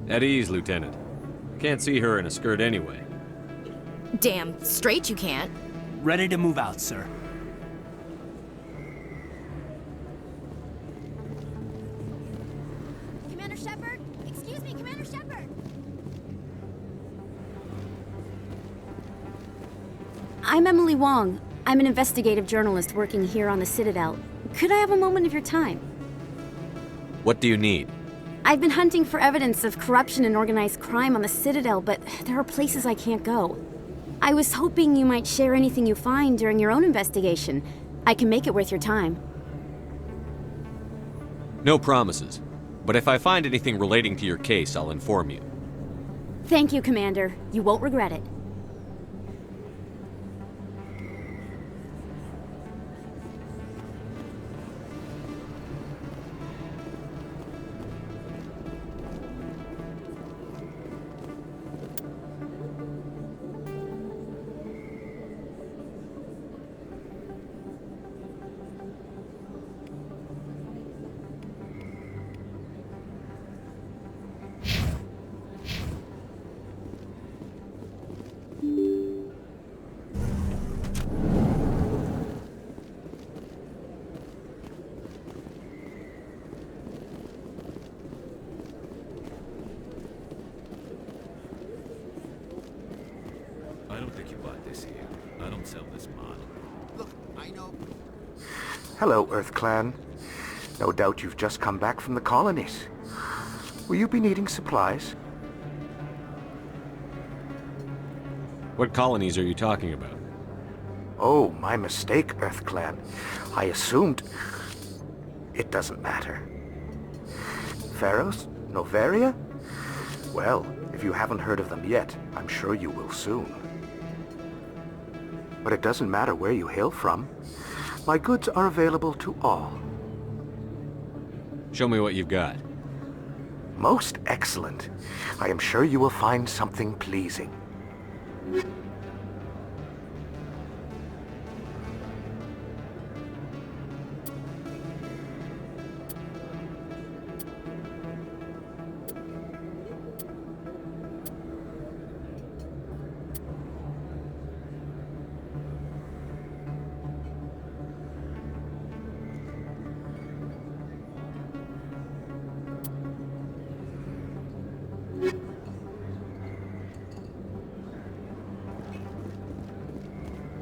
Speaker 4: At ease, Lieutenant. Can't see her in a skirt anyway.
Speaker 6: Damn straight you can't.
Speaker 7: Ready to move out, sir.
Speaker 20: Commander Shepard? Excuse me, Commander Shepard! I'm Emily Wong. I'm an investigative journalist working here on the Citadel. Could I have a moment of your time?
Speaker 4: What do you need?
Speaker 20: I've been hunting for evidence of corruption and organized crime on the Citadel, but there are places I can't go. I was hoping you might share anything you find during your own investigation. I can make it worth your time.
Speaker 4: No promises. But if I find anything relating to your case, I'll inform you.
Speaker 20: Thank you, Commander. You won't regret it.
Speaker 8: don't sell this mod. Look, I know...
Speaker 21: Hello, Earth Clan. No doubt you've just come back from the colonies. Will you be needing supplies?
Speaker 4: What colonies are you talking about?
Speaker 21: Oh, my mistake, Earth Clan. I assumed... It doesn't matter. Pharos? Novaria? Well, if you haven't heard of them yet, I'm sure you will soon. But it doesn't matter where you hail from. My goods are available to all.
Speaker 4: Show me what you've got.
Speaker 21: Most excellent. I am sure you will find something pleasing.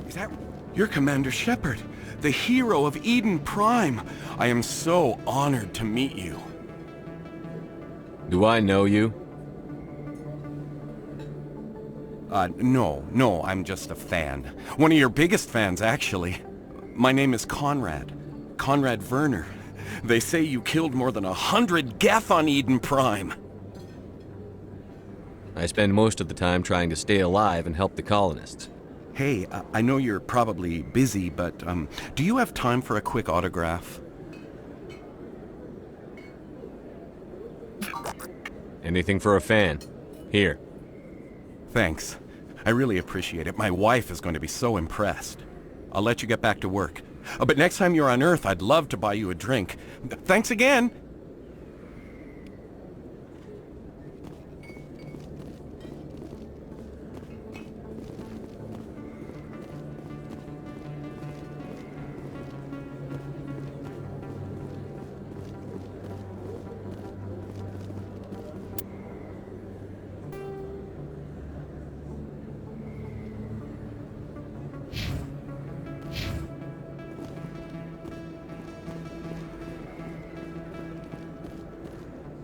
Speaker 22: Is that... You're Commander Shepard, the hero of Eden Prime. I am so honored to meet you.
Speaker 4: Do I know you?
Speaker 22: No, I'm just a fan. One of your biggest fans, actually. My name is Conrad. Conrad Werner. They say you killed more than 100 Geth on Eden Prime.
Speaker 4: I spend most of the time trying to stay alive and help the colonists.
Speaker 22: Hey, I know you're probably busy, but do you have time for a quick autograph?
Speaker 4: Anything for a fan. Here.
Speaker 22: Thanks. I really appreciate it. My wife is going to be so impressed. I'll let you get back to work. But next time you're on Earth, I'd love to buy you a drink. Thanks again!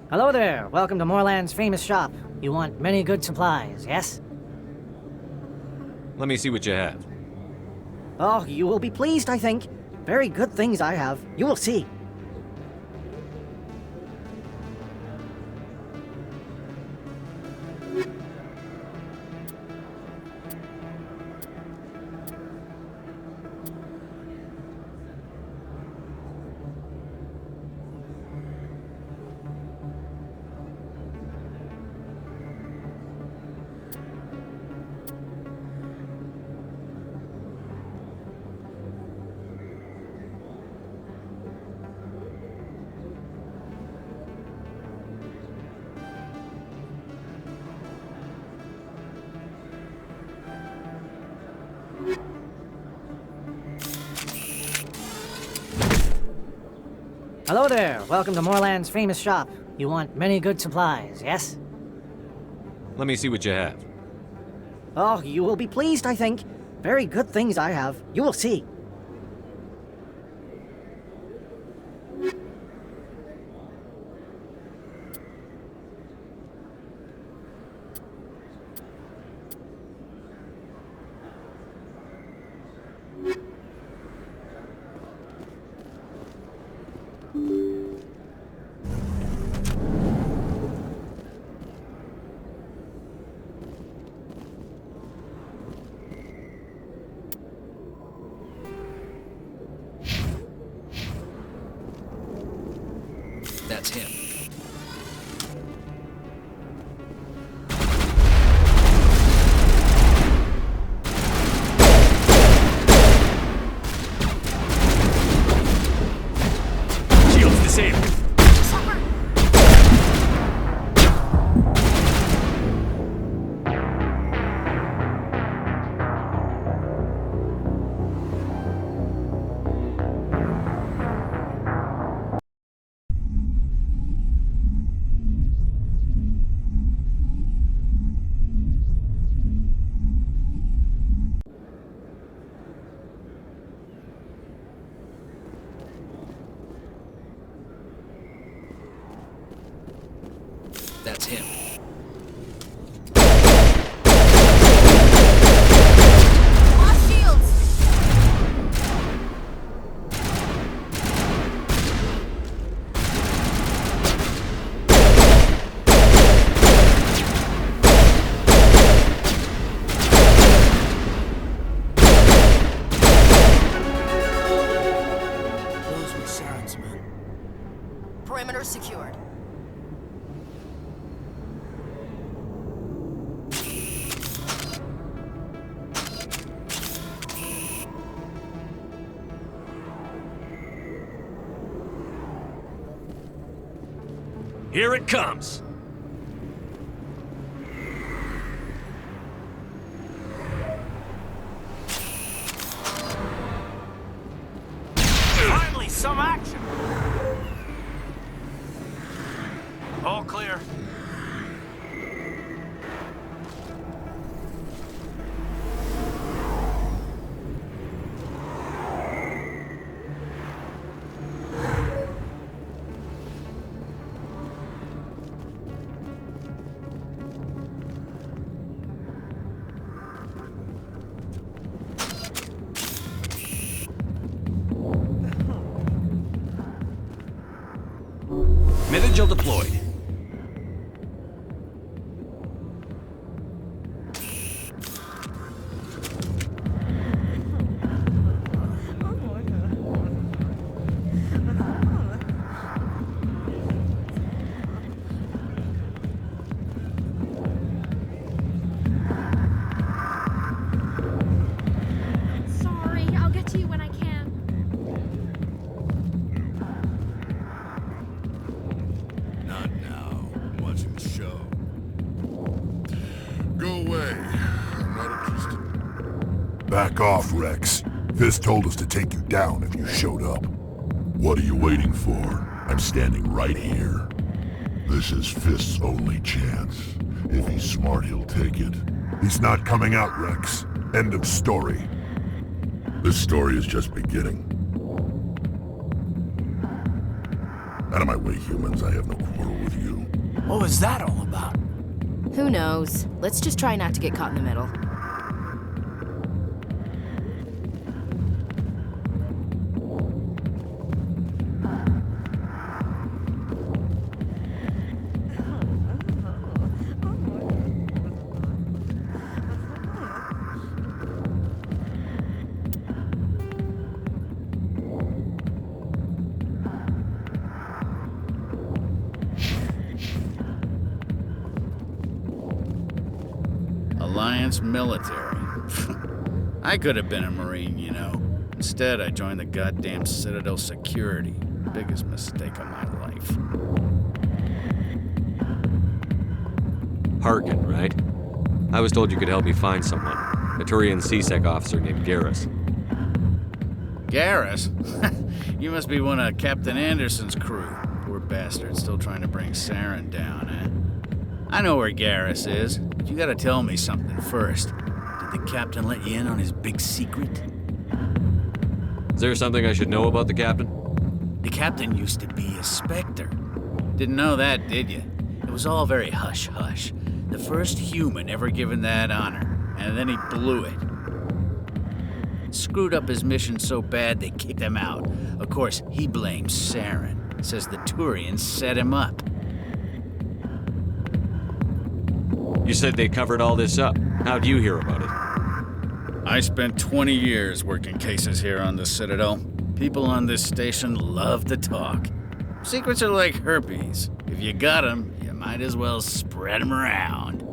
Speaker 15: Hello there. Welcome to Moorland's famous shop. You want many good supplies, yes?
Speaker 4: Let me see what you have.
Speaker 15: Oh, you will be pleased, I think. Very good things I have. You will see. Hello there. Welcome to Moorland's famous shop. You want many good supplies, yes?
Speaker 4: Let me see what you have.
Speaker 15: Oh, you will be pleased, I think. Very good things I have. You will see.
Speaker 23: That's him.
Speaker 4: Shields disabled.
Speaker 23: That's him.
Speaker 6: Lost shields!
Speaker 7: Those were Saren's men.
Speaker 6: Perimeter secured.
Speaker 4: Here it comes.
Speaker 16: Finally, some action! All clear.
Speaker 23: Mid-vigil deployed.
Speaker 1: Sorry, I'll get to you when I can.
Speaker 9: Not now. I'm watching the show. Go away. I'm not interested.
Speaker 2: Back off, Rex. Fisk told us to take you down if you showed up. What are you waiting for? I'm standing right here. This is Fisk's only chance. If he's smart, he'll take it. He's not coming out, Rex. End of story. This story is just beginning. Out of my way, humans. I have no quarrel with you.
Speaker 7: What was that all about?
Speaker 6: Who knows? Let's just try not to get caught in the middle.
Speaker 3: Alliance military. I could have been a Marine, you know. Instead, I joined the goddamn Citadel security. Biggest mistake of my life.
Speaker 4: Harkin, right? I was told you could help me find someone. A Turian CSEC officer named Garrus.
Speaker 3: Garrus? You must be one of Captain Anderson's crew. Poor bastard, still trying to bring Saren down, eh? I know where Garrus is, but you gotta tell me something first. Did the captain let you in on his big secret?
Speaker 4: Is there something I should know about the captain?
Speaker 3: The captain used to be a Spectre. Didn't know that, did you? It was all very hush-hush. The first human ever given that honor, and then he blew it. Screwed up his mission so bad they kicked him out. Of course, he blames Saren. Says the Turians set him up.
Speaker 4: You said they covered all this up. How'd you hear about it?
Speaker 3: I spent 20 years working cases here on the Citadel. People on this station love to talk. Secrets are like herpes. If you got them, you might as well spread them around.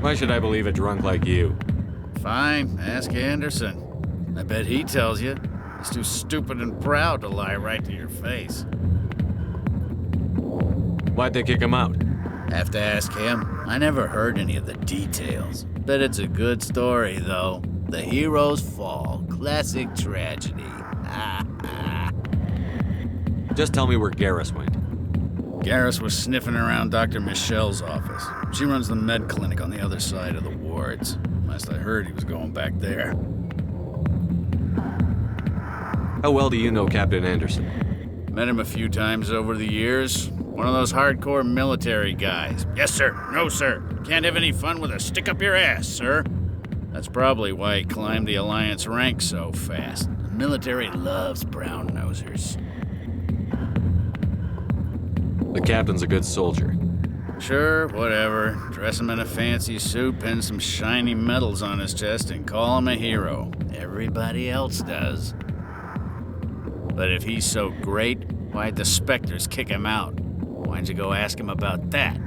Speaker 4: Why should I believe a drunk like you?
Speaker 3: Fine, ask Anderson. I bet he tells you. He's too stupid and proud to lie right to your face.
Speaker 4: Why'd they kick him out?
Speaker 3: Have to ask him. I never heard any of the details. Bet it's a good story, though. The heroes fall. Classic tragedy.
Speaker 4: Just tell me where Garrus went.
Speaker 3: Garrus was sniffing around Dr. Michelle's office. She runs the med clinic on the other side of the wards. Last I heard, he was going back there.
Speaker 4: How well do you know Captain Anderson?
Speaker 3: Met him a few times over the years. One of those hardcore military guys. Yes, sir. No, sir. Can't have any fun with a stick up your ass, sir. That's probably why he climbed the Alliance ranks so fast. The military loves brown-nosers.
Speaker 4: The captain's a good soldier.
Speaker 3: Sure, whatever. Dress him in a fancy suit, pin some shiny medals on his chest, and call him a hero. Everybody else does. But if he's so great, why'd the Spectres kick him out? Why'd you go ask him about that?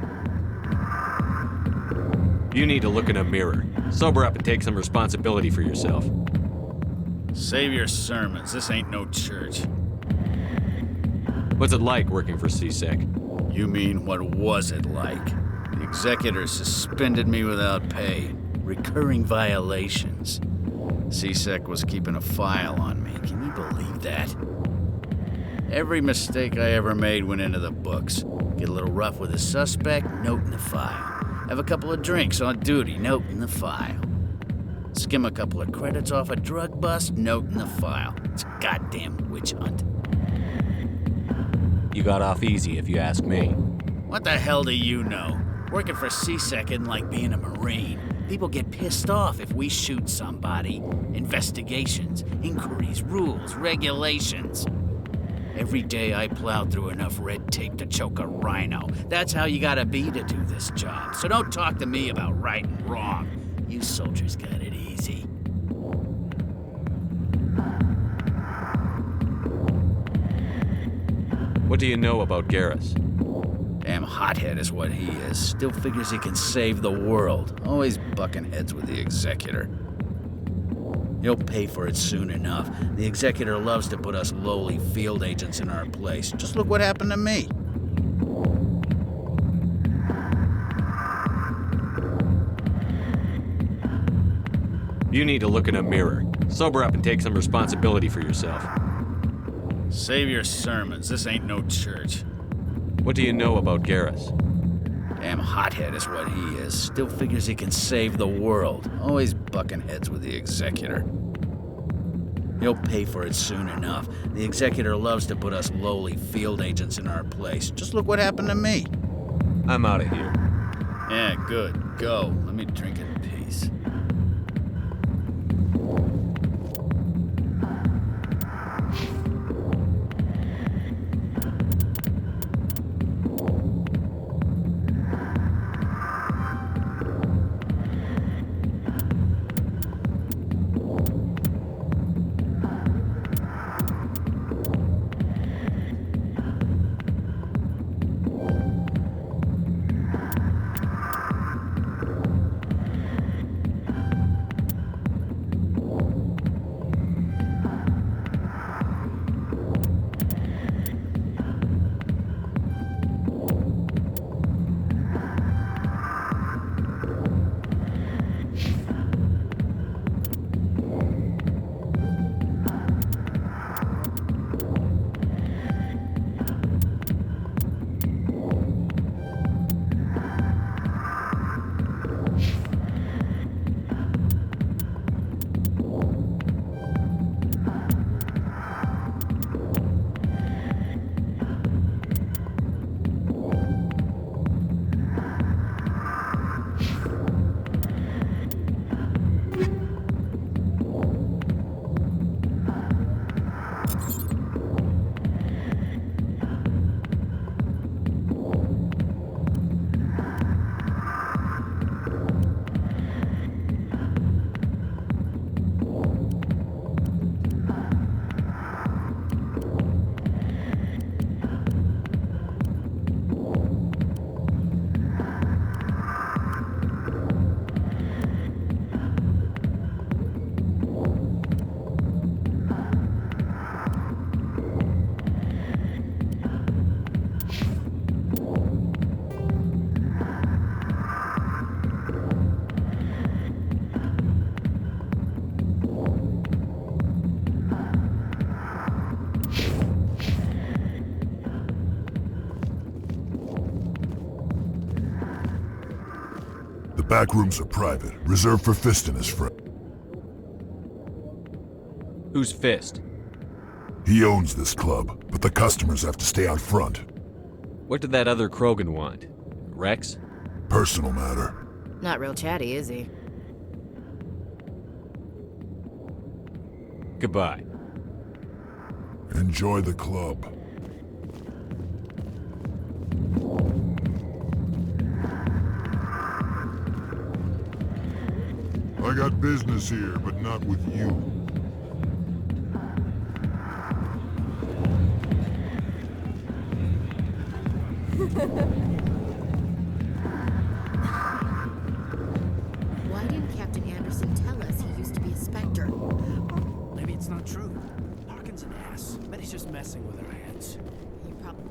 Speaker 4: You need to look in a mirror. Sober up and take some responsibility for yourself.
Speaker 3: Save your sermons. This ain't no church.
Speaker 4: What's it like working for CSEC?
Speaker 3: You mean, what was it like? The executor suspended me without pay. Recurring violations. CSEC was keeping a file on me. Can you believe that? Every mistake I ever made went into the books. Get a little rough with a suspect, note in the file. Have a couple of drinks on duty, note in the file. Skim a couple of credits off a drug bust, note in the file. It's a goddamn witch hunt.
Speaker 4: You got off easy, if you ask me.
Speaker 3: What the hell do you know? Working for CSEC isn't like being a Marine. People get pissed off if we shoot somebody. Investigations, inquiries, rules, regulations. Every day I plowed through enough red tape to choke a rhino. That's how you gotta be to do this job. So don't talk to me about right and wrong. You soldiers got it easy.
Speaker 4: What do you know about Garrus?
Speaker 3: Damn hothead is what he is. Still figures he can save the world. Always bucking heads with the executor. He'll pay for it soon enough. The executor loves to put us lowly field agents in our place. Just look what happened to me.
Speaker 4: You need to look in a mirror. Sober up and take some responsibility for yourself.
Speaker 3: Save your sermons. This ain't no church.
Speaker 4: What do you know about Garrus?
Speaker 3: Damn hothead is what he is. Still figures he can save the world. Always bucking heads with the executor. He'll pay for it soon enough. The executor loves to put us lowly field agents in our place. Just look what happened to me.
Speaker 4: I'm out of here.
Speaker 3: Yeah, good. Go. Let me drink in peace.
Speaker 2: The back rooms are private, reserved for Fist and his friend.
Speaker 4: Who's Fist?
Speaker 2: He owns this club, but the customers have to stay out front.
Speaker 4: What did that other Krogan want? Rex?
Speaker 2: Personal matter.
Speaker 6: Not real chatty, is he?
Speaker 4: Goodbye.
Speaker 2: Enjoy the club. I got business here, but not with you.
Speaker 6: Why didn't Captain Anderson tell us he used to be a Spectre?
Speaker 7: Maybe it's not true. Larkin's an ass. Bet he's just messing with our heads.
Speaker 6: You probably...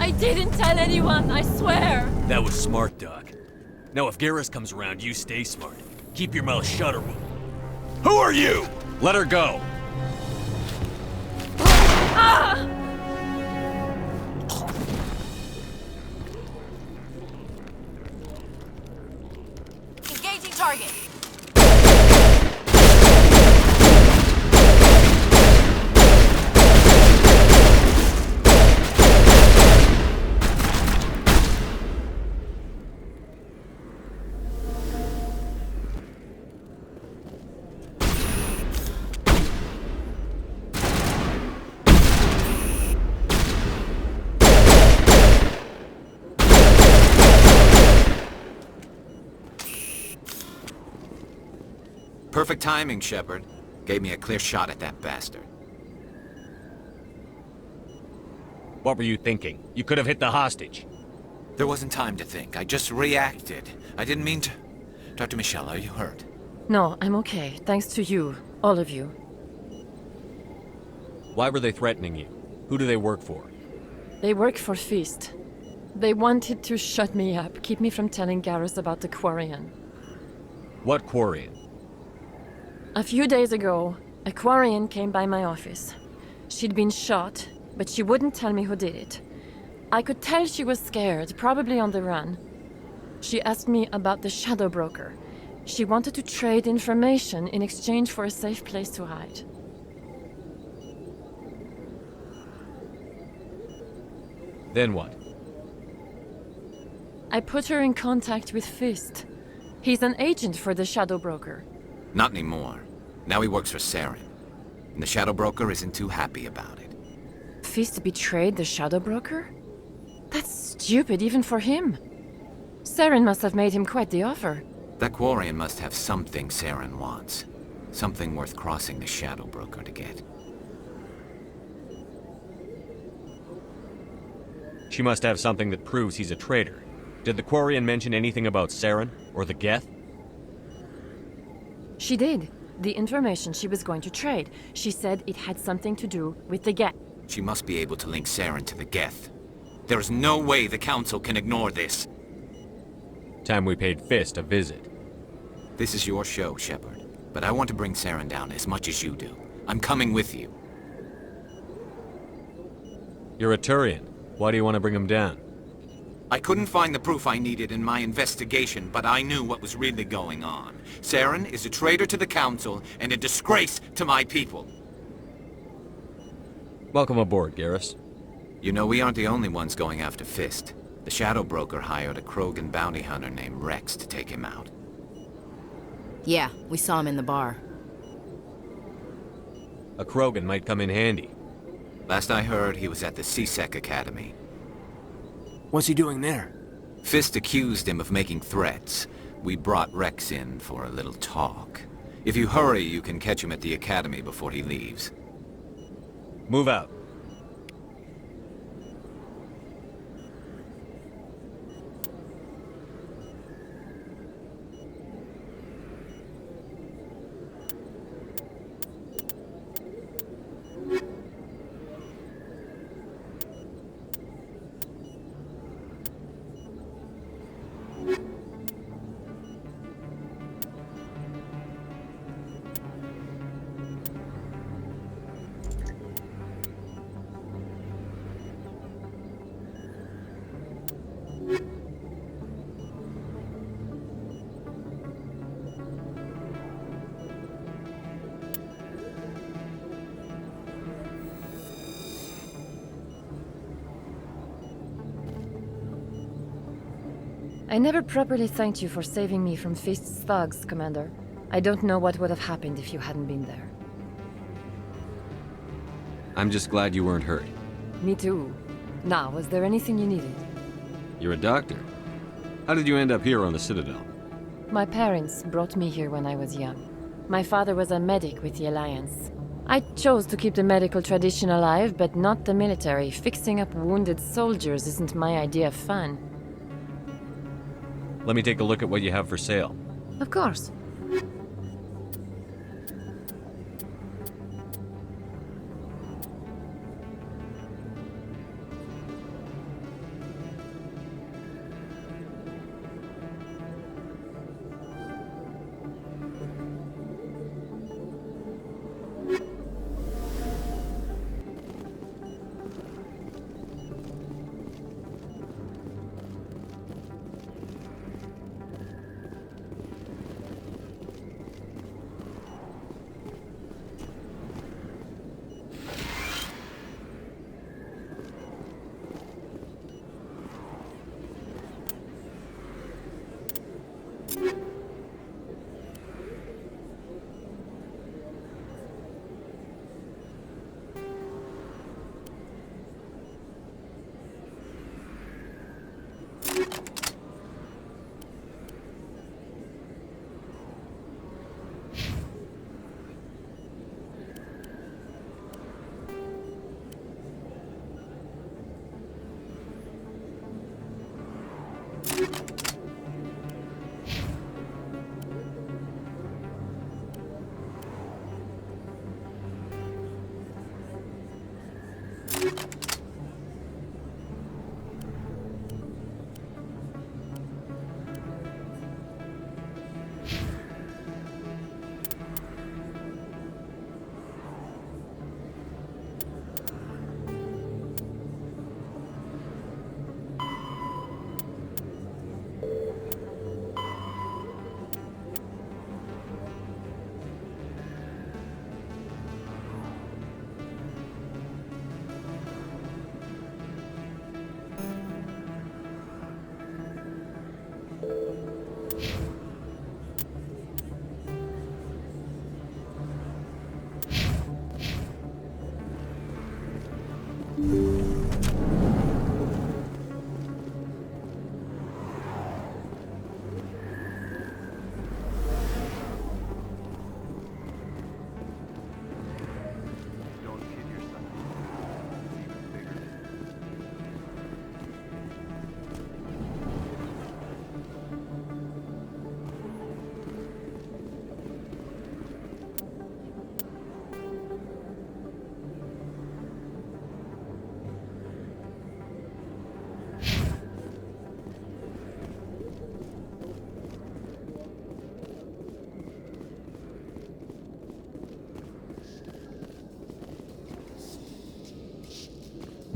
Speaker 5: I didn't tell anyone, I swear!
Speaker 4: That was smart, Doc. Now if Garrus comes around, you stay smart. Keep your mouth shut or we'll... Who are you? Let her go.
Speaker 5: Ah!
Speaker 6: Engaging target!
Speaker 8: Perfect timing, Shepard. Gave me a clear shot at that bastard.
Speaker 4: What were you thinking? You could have hit the hostage.
Speaker 8: There wasn't time to think. I just reacted. I didn't mean to... Dr. Michelle, are you hurt?
Speaker 12: No, I'm okay. Thanks to you. All of you.
Speaker 4: Why were they threatening you? Who do they work for?
Speaker 12: They work for Feast. They wanted to shut me up, keep me from telling Garrus about the Quarian.
Speaker 4: What Quarian?
Speaker 12: A few days ago, a Quarian came by my office. She'd been shot, but she wouldn't tell me who did it. I could tell she was scared, probably on the run. She asked me about the Shadow Broker. She wanted to trade information in exchange for a safe place to hide.
Speaker 4: Then what?
Speaker 12: I put her in contact with Fist. He's an agent for the Shadow Broker.
Speaker 8: Not anymore. Now he works for Saren. And the Shadow Broker isn't too happy about it.
Speaker 12: Fist betrayed the Shadow Broker? That's stupid even for him. Saren must have made him quite the offer.
Speaker 8: That Quarian must have something Saren wants. Something worth crossing the Shadow Broker to get.
Speaker 4: She must have something that proves he's a traitor. Did the Quarian mention anything about Saren or the Geth?
Speaker 12: She did. The information she was going to trade. She said it had something to do with the Geth.
Speaker 8: She must be able to link Saren to the Geth. There is no way the Council can ignore this.
Speaker 4: Time we paid Fist a visit.
Speaker 8: This is your show, Shepard. But I want to bring Saren down as much as you do. I'm coming with you.
Speaker 4: You're a Turian. Why do you want to bring him down?
Speaker 8: I couldn't find the proof I needed in my investigation, but I knew what was really going on. Saren is a traitor to the Council and a disgrace to my people.
Speaker 4: Welcome aboard, Garrus.
Speaker 8: You know, we aren't the only ones going after Fist. The Shadow Broker hired a Krogan bounty hunter named Rex to take him out.
Speaker 6: Yeah, we saw him in the bar.
Speaker 4: A Krogan might come in handy.
Speaker 8: Last I heard, he was at the CSEC Academy.
Speaker 7: What's he doing there?
Speaker 8: Fist accused him of making threats. We brought Rex in for a little talk. If you hurry, you can catch him at the Academy before he leaves.
Speaker 4: Move out.
Speaker 12: I never properly thanked you for saving me from Fist's thugs, Commander. I don't know what would have happened if you hadn't been there.
Speaker 4: I'm just glad you weren't hurt.
Speaker 12: Me too. Now, was there anything you needed?
Speaker 4: You're a doctor. How did you end up here on the Citadel?
Speaker 12: My parents brought me here when I was young. My father was a medic with the Alliance. I chose to keep the medical tradition alive, but not the military. Fixing up wounded soldiers isn't my idea of fun.
Speaker 4: Let me take a look at what you have for sale.
Speaker 12: Of course.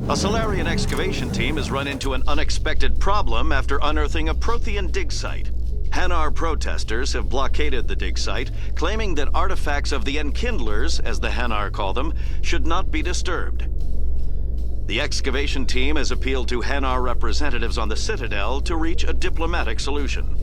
Speaker 18: A Solarian excavation team has run into an unexpected problem after unearthing a Prothean dig site. Hanar protesters have blockaded the dig site, claiming that artifacts of the Enkindlers, as the Hanar call them, should not be disturbed. The excavation team has appealed to Hanar representatives on the Citadel to reach a diplomatic solution.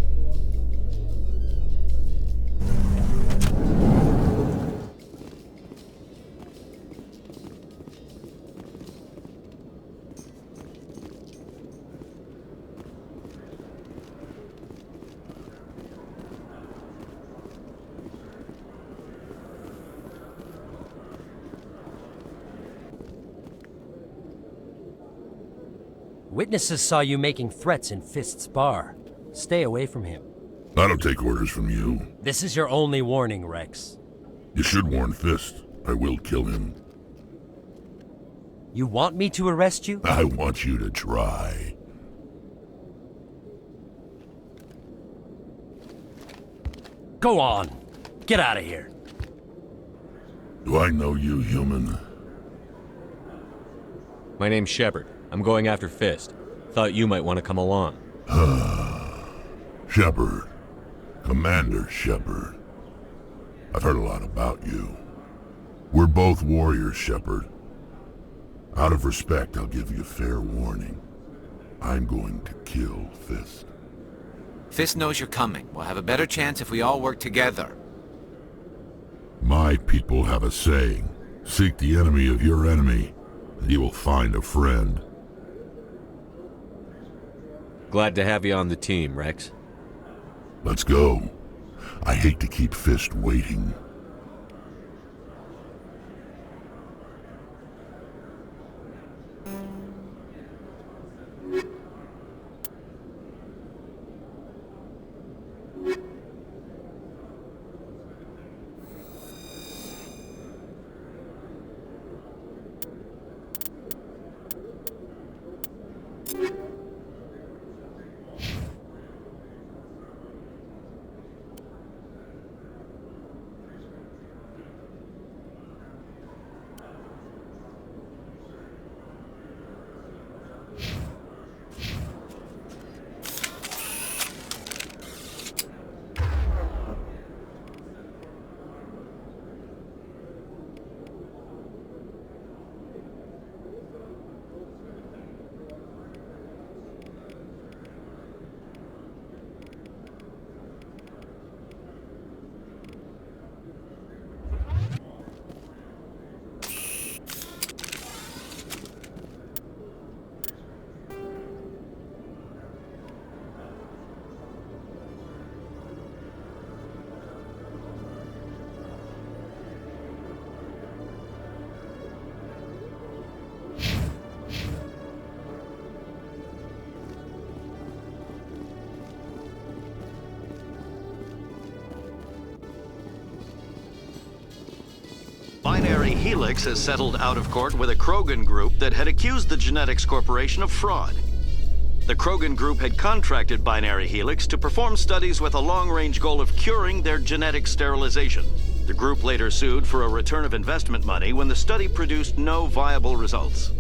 Speaker 10: Witnesses saw you making threats in Fist's bar. Stay away from him.
Speaker 2: I don't take orders from you.
Speaker 10: This is your only warning, Rex.
Speaker 2: You should warn Fist. I will kill him.
Speaker 10: You want me to arrest you?
Speaker 2: I want you to try.
Speaker 10: Go on. Get out of here.
Speaker 2: Do I know you, human?
Speaker 4: My name's Shepard. I'm going after Fist. Thought you might want to come along.
Speaker 2: Shepard. Commander Shepard. I've heard a lot about you. We're both warriors, Shepard. Out of respect, I'll give you fair warning. I'm going to kill Fist.
Speaker 8: Fist knows you're coming. We'll have a better chance if we all work together.
Speaker 2: My people have a saying. Seek the enemy of your enemy, and you will find a friend.
Speaker 4: Glad to have you on the team, Rex.
Speaker 2: Let's go. I hate to keep Fist waiting.
Speaker 18: Binary Helix has settled out of court with a Krogan group that had accused the Genetics Corporation of fraud. The Krogan group had contracted Binary Helix to perform studies with a long-range goal of curing their genetic sterilization. The group later sued for a return of investment money when the study produced no viable results.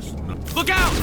Speaker 2: this.
Speaker 16: Look out!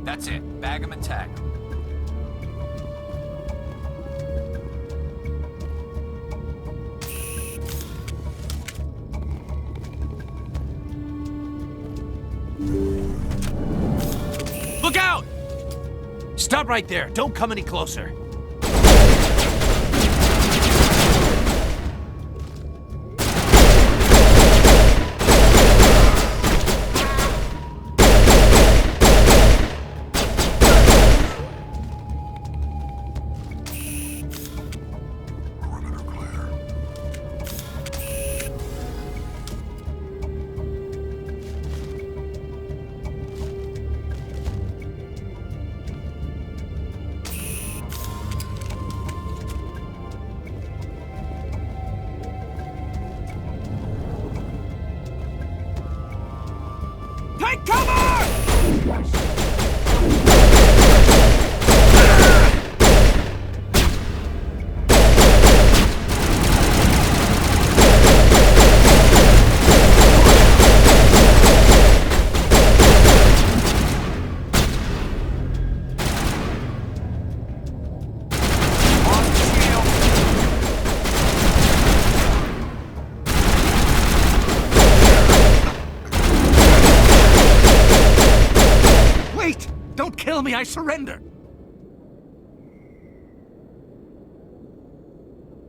Speaker 8: That's it. Bag 'em and tag 'em.
Speaker 16: Look out! Stop right there. Don't come any closer. Take cover! Don't kill me, I surrender!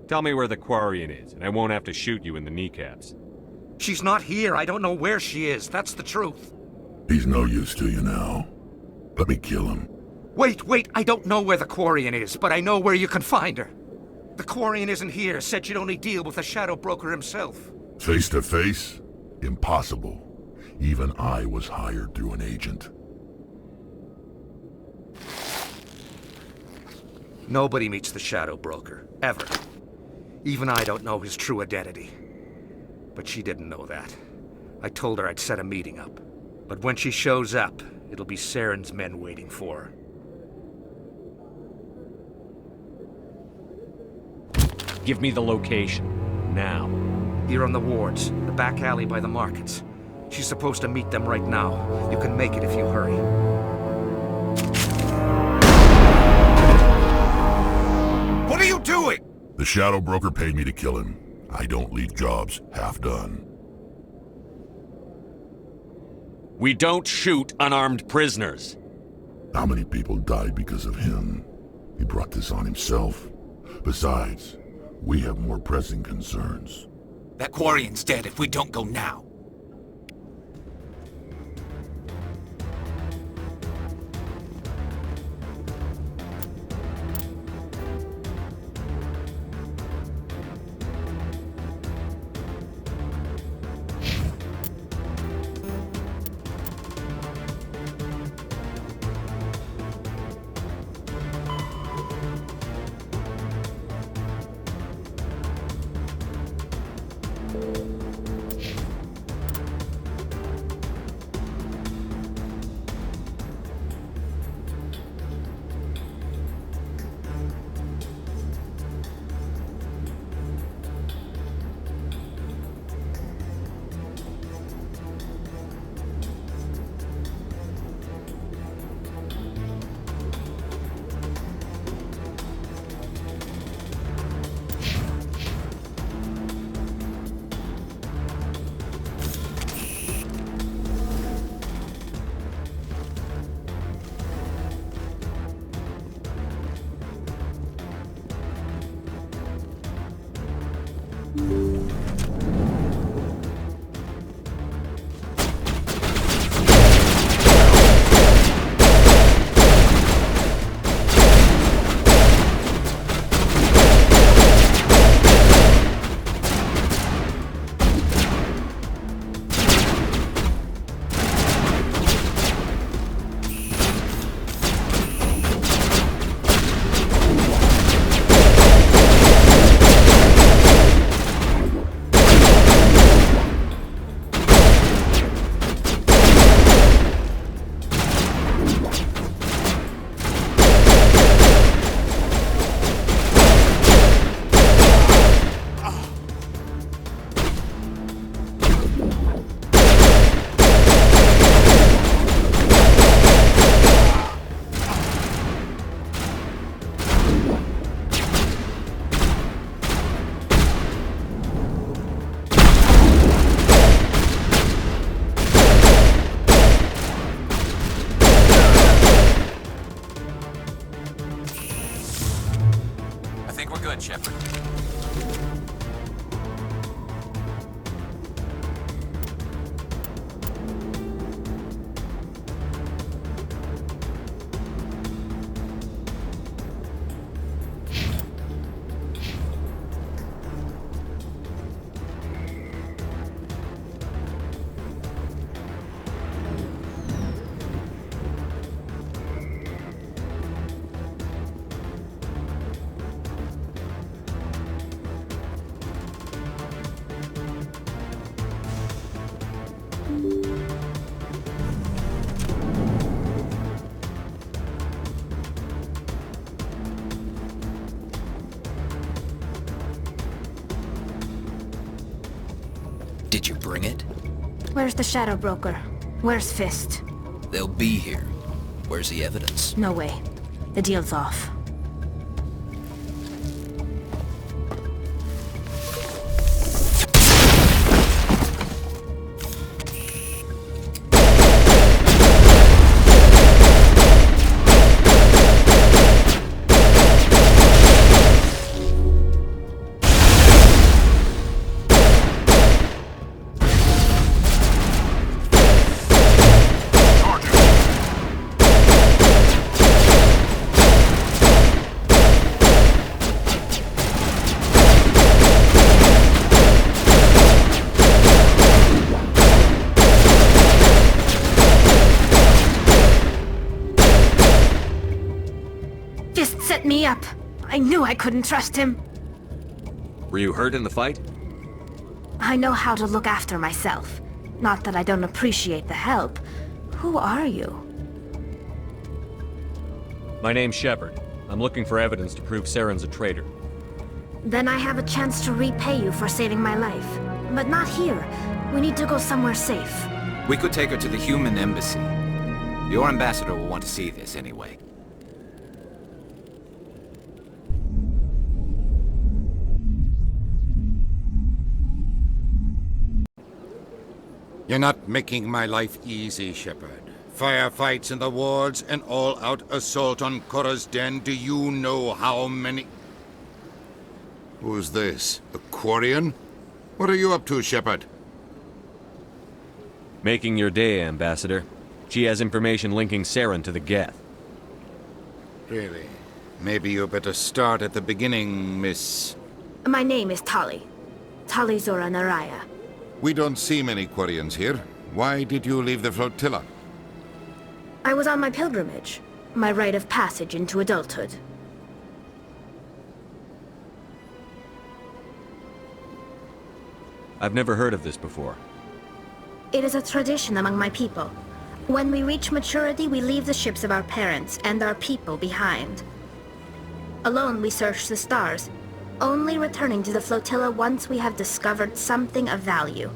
Speaker 4: Tell me where the Quarian is, and I won't have to shoot you in the kneecaps.
Speaker 16: She's not here. I don't know where she is. That's the truth.
Speaker 2: He's no use to you now. Let me kill him.
Speaker 16: Wait, I don't know where the Quarian is, but I know where you can find her. The Quarian isn't here. Said she'd only deal with the Shadow Broker himself.
Speaker 2: Face to face? Impossible. Even I was hired through an agent.
Speaker 16: Nobody meets the Shadow Broker, ever. Even I don't know his true identity. But she didn't know that. I told her I'd set a meeting up. But when she shows up, it'll be Saren's men waiting for her.
Speaker 4: Give me the location. Now.
Speaker 16: Here on the wards, the back alley by the markets. She's supposed to meet them right now. You can make it if you hurry. What are you doing?
Speaker 2: The Shadow Broker paid me to kill him. I don't leave jobs half done.
Speaker 4: We don't shoot unarmed prisoners.
Speaker 2: How many people died because of him? He brought this on himself. Besides, we have more pressing concerns.
Speaker 8: That Quarian's dead if we don't go now.
Speaker 4: good, Shepard.
Speaker 23: Did you bring it?
Speaker 1: Where's the Shadow Broker? Where's Fist?
Speaker 23: They'll be here. Where's the evidence?
Speaker 1: No way. The deal's off. Fist set me up. I knew I couldn't trust him.
Speaker 4: Were you hurt in the fight?
Speaker 1: I know how to look after myself. Not that I don't appreciate the help. Who are you?
Speaker 4: My name's Shepard. I'm looking for evidence to prove Saren's a traitor.
Speaker 1: Then I have a chance to repay you for saving my life. But not here. We need to go somewhere safe.
Speaker 8: We could take her to the human embassy. Your ambassador will want to see this anyway.
Speaker 9: You're not making my life easy, Shepard. Firefights in the wards, an all-out assault on Korra's den. Do you know how many... Who's this? A Quarian? What are you up to, Shepard?
Speaker 4: Making your day, Ambassador. She has information linking Saren to the Geth.
Speaker 9: Really? Maybe you better start at the beginning, Miss...
Speaker 1: My name is Tali. Tali Zora Naraya.
Speaker 9: We don't see many Quarians here. Why did you leave the flotilla?
Speaker 1: I was on my pilgrimage. My rite of passage into adulthood.
Speaker 4: I've never heard of this before.
Speaker 1: It is a tradition among my people. When we reach maturity, we leave the ships of our parents and our people behind. Alone, we search the stars, only returning to the flotilla once we have discovered something of value.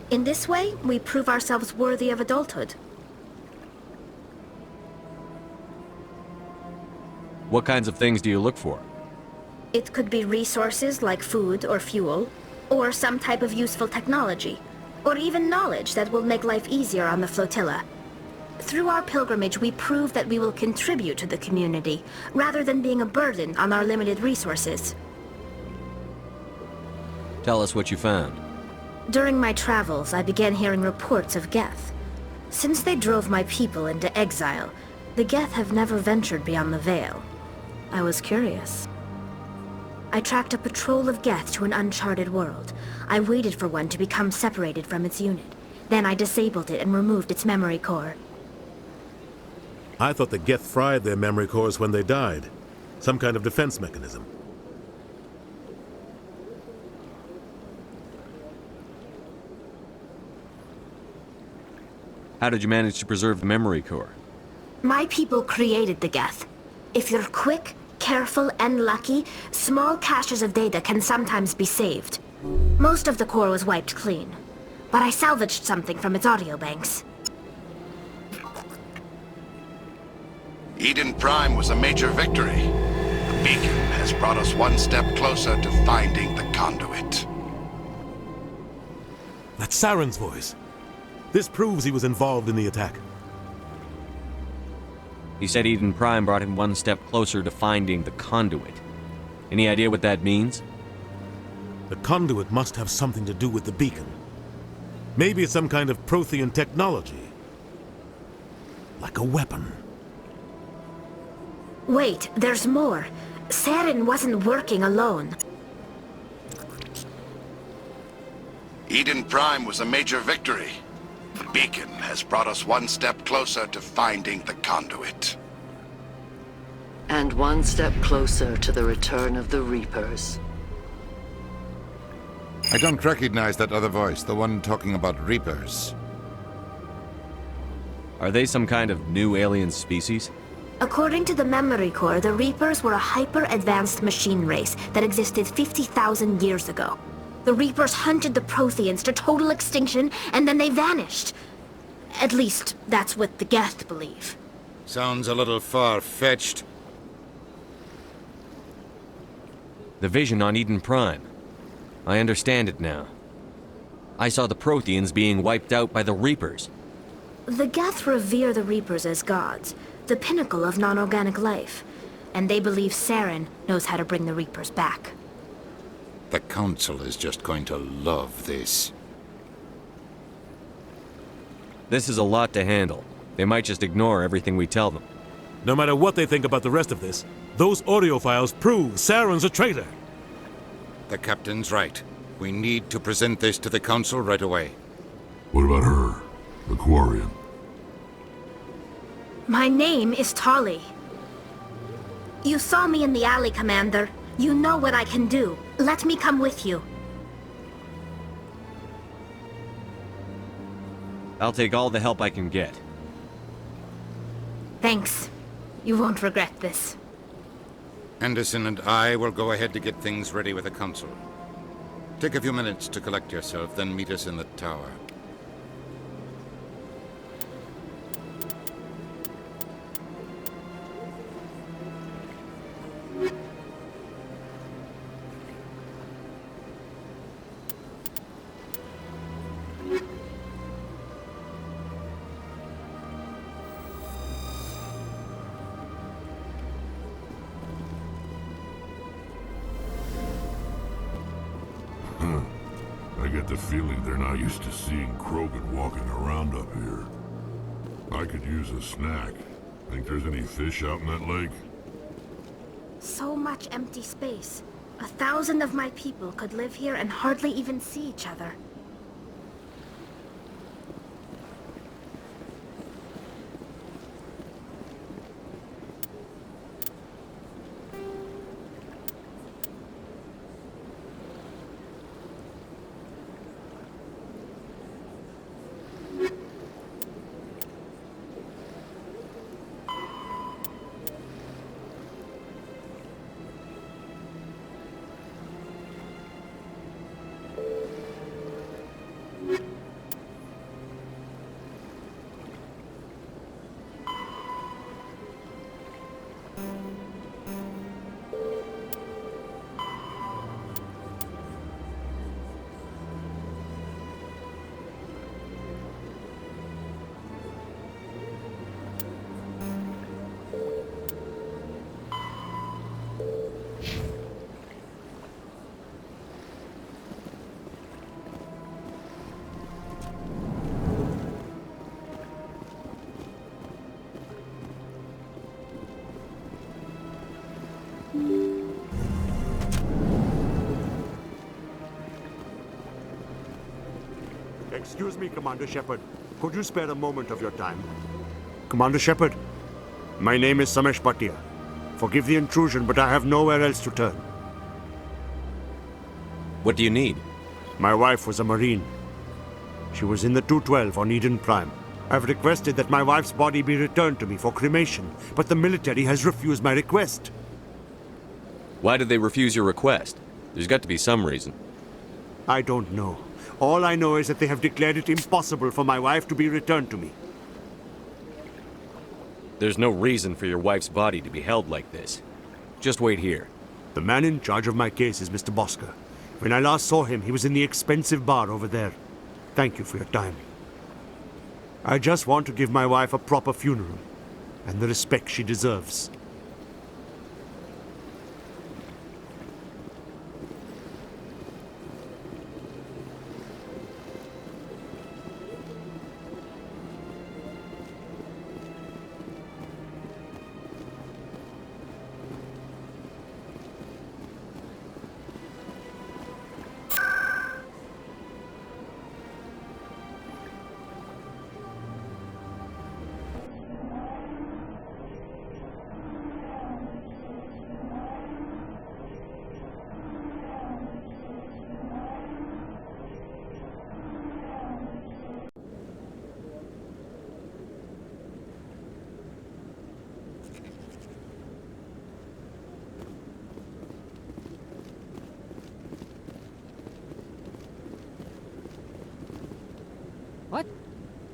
Speaker 1: In this way, we prove ourselves worthy of adulthood.
Speaker 4: What kinds of things do you look for?
Speaker 1: It could be resources like food or fuel, or some type of useful technology, or even knowledge that will make life easier on the flotilla. Through our pilgrimage, we prove that we will contribute to the community, rather than being a burden on our limited resources.
Speaker 4: Tell us what you found.
Speaker 1: During my travels, I began hearing reports of Geth. Since they drove my people into exile, the Geth have never ventured beyond the Veil. I was curious. I tracked a patrol of Geth to an uncharted world. I waited for one to become separated from its unit. Then I disabled it and removed its memory core.
Speaker 11: I thought the Geth fried their memory cores when they died. Some kind of defense mechanism.
Speaker 4: How did you manage to preserve the memory core?
Speaker 1: My people created the Geth. If you're quick, careful, and lucky, small caches of data can sometimes be saved. Most of the core was wiped clean, but I salvaged something from its audio banks.
Speaker 9: Eden Prime was a major victory. The beacon has brought us one step closer to finding the conduit.
Speaker 11: That's Saren's voice. This proves he was involved in the attack.
Speaker 4: He said Eden Prime brought him one step closer to finding the conduit. Any idea what that means?
Speaker 11: The conduit must have something to do with the beacon. Maybe it's some kind of Prothean technology. Like a weapon.
Speaker 1: Wait, there's more. Saren wasn't working alone.
Speaker 9: Eden Prime was a major victory. The beacon has brought us one step closer to finding the conduit.
Speaker 13: And one step closer to the return of the Reapers.
Speaker 14: I don't recognize that other voice, the one talking about Reapers.
Speaker 4: Are they some kind of new alien species?
Speaker 1: According to the Memory Core, the Reapers were a hyper-advanced machine race that existed 50,000 years ago. The Reapers hunted the Protheans to total extinction, and then they vanished. At least, that's what the Geth believe.
Speaker 14: Sounds a little far-fetched.
Speaker 4: The vision on Eden Prime. I understand it now. I saw the Protheans being wiped out by the Reapers.
Speaker 1: The Geth revere the Reapers as gods, the pinnacle of non-organic life, and they believe Saren knows how to bring the Reapers back.
Speaker 14: The Council is just going to love this.
Speaker 4: This is a lot to handle. They might just ignore everything we tell them.
Speaker 11: No matter what they think about the rest of this, those audio files prove Saren's a traitor.
Speaker 14: The Captain's right. We need to present this to the Council right away.
Speaker 2: What about her? The Quarian?
Speaker 1: My name is Tali. You saw me in the alley, Commander. You know what I can do. Let me come with you.
Speaker 4: I'll take all the help I can get.
Speaker 1: Thanks. You won't regret this.
Speaker 14: Anderson and I will go ahead to get things ready with the Council. Take a few minutes to collect yourself, then meet us in the tower.
Speaker 2: I get the feeling they're not used to seeing Krogan walking around up here. I could use a snack. Think there's any fish out in that lake?
Speaker 1: So much empty space. 1,000 of my people could live here and hardly even see each other.
Speaker 17: Excuse me, Commander Shepard. Could you spare a moment of your time? Commander Shepard, my name is Samesh Bhatia. Forgive the intrusion, but I have nowhere else to turn.
Speaker 4: What do you need?
Speaker 17: My wife was a Marine. She was in the 212 on Eden Prime. I've requested that my wife's body be returned to me for cremation, but the military has refused my request.
Speaker 4: Why did they refuse your request? There's got to be some reason.
Speaker 17: I don't know. All I know is that they have declared it impossible for my wife to be returned to me.
Speaker 4: There's no reason for your wife's body to be held like this. Just wait here.
Speaker 17: The man in charge of my case is Mr. Bosker. When I last saw him, he was in the expensive bar over there. Thank you for your time. I just want to give my wife a proper funeral, and the respect she deserves.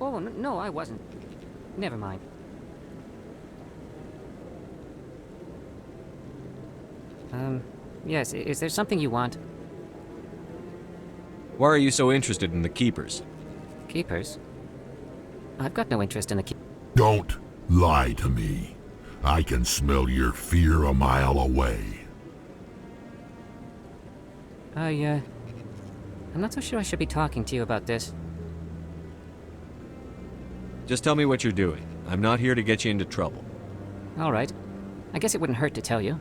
Speaker 19: Oh, no, I wasn't. Never mind. Yes, is there something you want?
Speaker 4: Why are you so interested in the Keepers?
Speaker 19: Keepers? I've got no interest in the
Speaker 2: Don't lie to me. I can smell your fear a mile away.
Speaker 19: I'm not so sure I should be talking to you about this.
Speaker 4: Just tell me what you're doing. I'm not here to get you into trouble.
Speaker 19: All right. I guess it wouldn't hurt to tell you.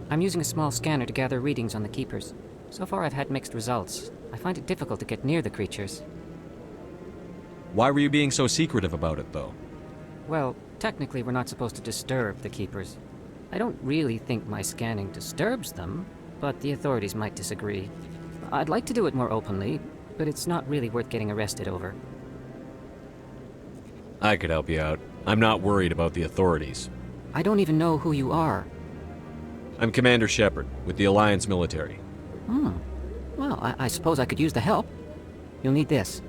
Speaker 19: I'm using a small scanner to gather readings on the Keepers. So far I've had mixed results. I find it difficult to get near the creatures.
Speaker 4: Why were you being so secretive about it, though?
Speaker 19: Well, technically we're not supposed to disturb the Keepers. I don't really think my scanning disturbs them, but the authorities might disagree. I'd like to do it more openly, but it's not really worth getting arrested over.
Speaker 4: I could help you out. I'm not worried about the authorities.
Speaker 19: I don't even know who you are.
Speaker 4: I'm Commander Shepard, with the Alliance military.
Speaker 19: Well, I suppose I could use the help. You'll need this.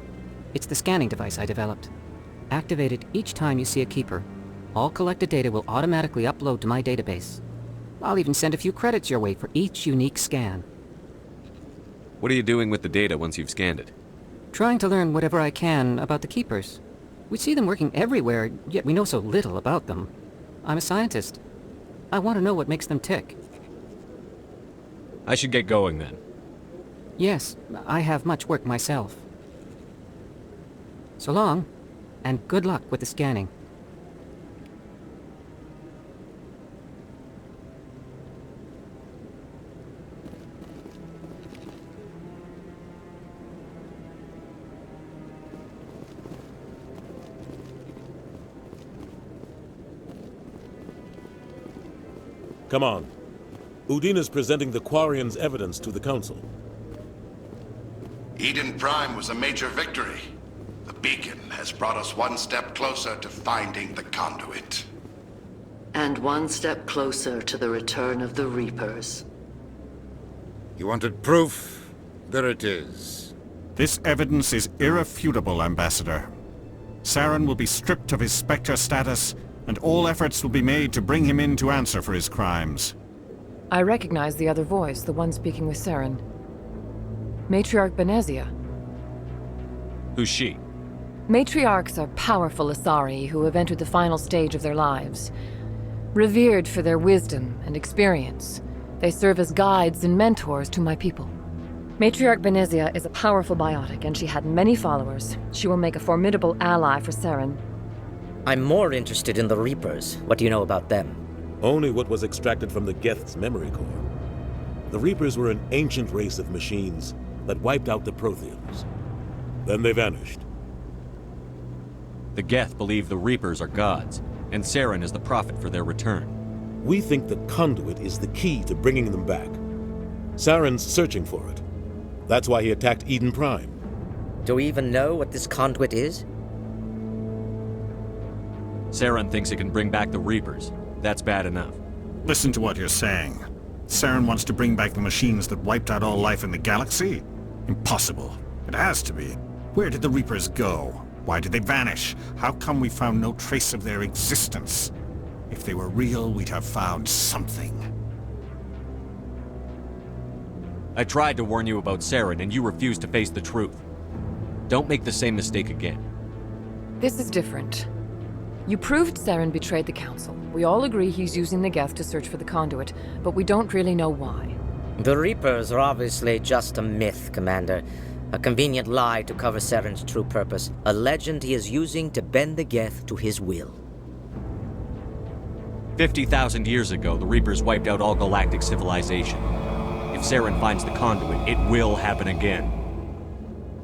Speaker 19: It's the scanning device I developed. Activate it each time you see a Keeper. All collected data will automatically upload to my database. I'll even send a few credits your way for each unique scan.
Speaker 4: What are you doing with the data once you've scanned it?
Speaker 19: Trying to learn whatever I can about the Keepers. We see them working everywhere, yet we know so little about them. I'm a scientist. I want to know what makes them tick.
Speaker 4: I should get going then.
Speaker 19: Yes, I have much work myself. So long, and good luck with the scanning.
Speaker 11: Come on. Udine is presenting the Quarians' evidence to the Council.
Speaker 9: Eden Prime was a major victory. The beacon has brought us one step closer to finding the conduit.
Speaker 13: And one step closer to the return of the Reapers.
Speaker 14: You wanted proof? There it is.
Speaker 20: This evidence is irrefutable, Ambassador. Saren will be stripped of his Spectre status, and all efforts will be made to bring him in to answer for his crimes.
Speaker 12: I recognize the other voice, the one speaking with Saren. Matriarch Benezia.
Speaker 4: Who's she?
Speaker 12: Matriarchs are powerful Asari who have entered the final stage of their lives. Revered for their wisdom and experience, they serve as guides and mentors to my people. Matriarch Benezia is a powerful biotic, and she had many followers. She will make a formidable ally for Saren.
Speaker 21: I'm more interested in the Reapers. What do you know about them?
Speaker 11: Only what was extracted from the Geth's memory core. The Reapers were an ancient race of machines that wiped out the Protheans. Then they vanished.
Speaker 4: The Geth believe the Reapers are gods, and Saren is the prophet for their return.
Speaker 11: We think the conduit is the key to bringing them back. Saren's searching for it. That's why he attacked Eden Prime.
Speaker 21: Do we even know what this conduit is?
Speaker 4: Saren thinks it can bring back the Reapers. That's bad enough.
Speaker 20: Listen to what you're saying. Saren wants to bring back the machines that wiped out all life in the galaxy? Impossible. It has to be. Where did the Reapers go? Why did they vanish? How come we found no trace of their existence? If they were real, we'd have found something.
Speaker 4: I tried to warn you about Saren, and you refused to face the truth. Don't make the same mistake again.
Speaker 12: This is different. You proved Saren betrayed the Council. We all agree he's using the Geth to search for the conduit, but we don't really know why.
Speaker 21: The Reapers are obviously just a myth, Commander. A convenient lie to cover Saren's true purpose. A legend he is using to bend the Geth to his will.
Speaker 4: 50,000 years ago, the Reapers wiped out all galactic civilization. If Saren finds the conduit, it will happen again.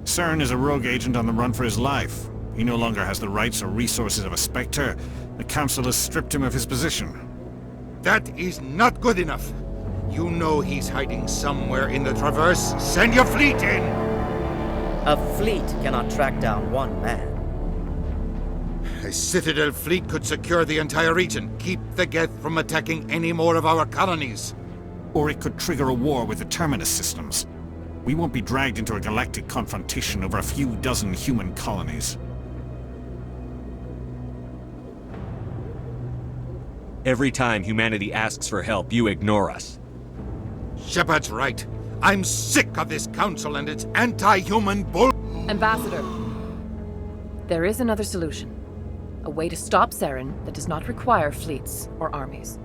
Speaker 20: Saren is a rogue agent on the run for his life. He no longer has the rights or resources of a Spectre. The Council has stripped him of his position.
Speaker 14: That is not good enough. You know he's hiding somewhere in the Traverse. Send your fleet in!
Speaker 21: A fleet cannot track down one man.
Speaker 14: A Citadel fleet could secure the entire region. Keep the Geth from attacking any more of our colonies.
Speaker 20: Or it could trigger a war with the Terminus systems. We won't be dragged into a galactic confrontation over a few dozen human colonies.
Speaker 4: Every time humanity asks for help, you ignore us.
Speaker 14: Shepard's right. I'm sick of this council and its anti-human bull...
Speaker 12: Ambassador, there is another solution. A way to stop Saren that does not require fleets or armies.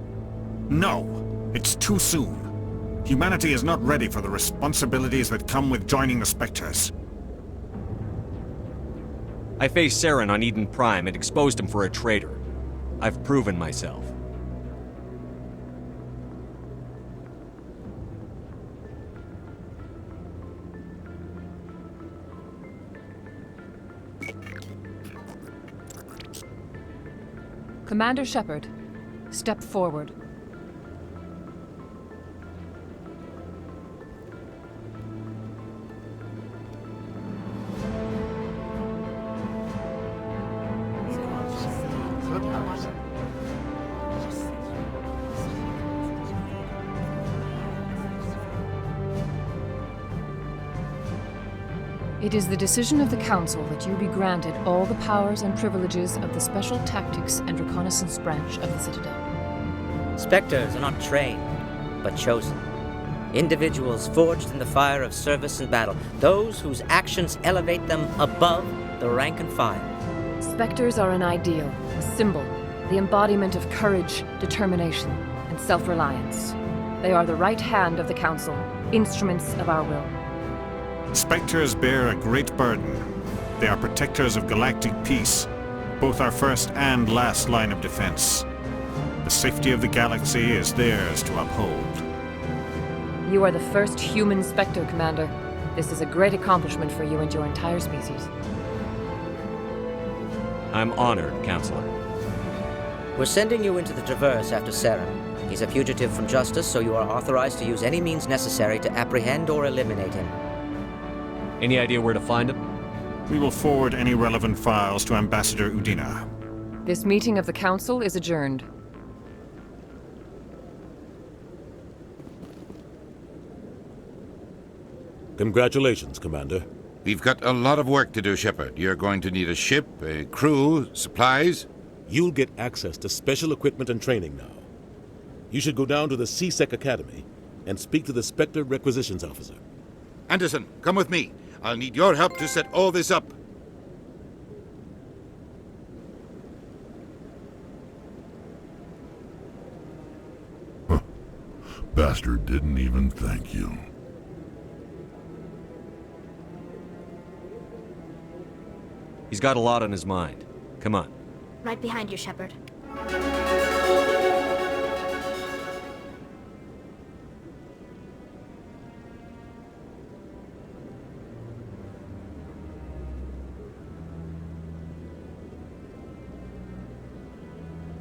Speaker 20: No, it's too soon. Humanity is not ready for the responsibilities that come with joining the Spectres.
Speaker 4: I faced Saren on Eden Prime and exposed him for a traitor. I've proven myself.
Speaker 12: Commander Shepard, step forward. It is the decision of the Council that you be granted all the powers and privileges of the Special Tactics and Reconnaissance Branch of the Citadel.
Speaker 21: Spectres are not trained, but chosen. Individuals forged in the fire of service and battle, those whose actions elevate them above the rank and file.
Speaker 12: Spectres are an ideal, a symbol, the embodiment of courage, determination, and self-reliance. They are the right hand of the Council, instruments of our will.
Speaker 20: Spectres bear a great burden. They are protectors of galactic peace, both our first and last line of defense. The safety of the galaxy is theirs to uphold.
Speaker 12: You are the first human Spectre, Commander. This is a great accomplishment for you and your entire species.
Speaker 4: I'm honored, Counselor.
Speaker 21: We're sending you into the Traverse after Saren. He's a fugitive from justice, so you are authorized to use any means necessary to apprehend or eliminate him.
Speaker 4: Any idea where to find him?
Speaker 20: We will forward any relevant files to Ambassador Udina.
Speaker 12: This meeting of the Council is adjourned.
Speaker 11: Congratulations, Commander.
Speaker 14: We've got a lot of work to do, Shepard. You're going to need a ship, a crew, supplies.
Speaker 11: You'll get access to special equipment and training now. You should go down to the C-Sec Academy and speak to the Spectre Requisitions Officer.
Speaker 14: Anderson, come with me. I'll need your help to set all this up.
Speaker 2: Bastard didn't even thank you.
Speaker 4: He's got a lot on his mind. Come on.
Speaker 1: Right behind you, Shepard.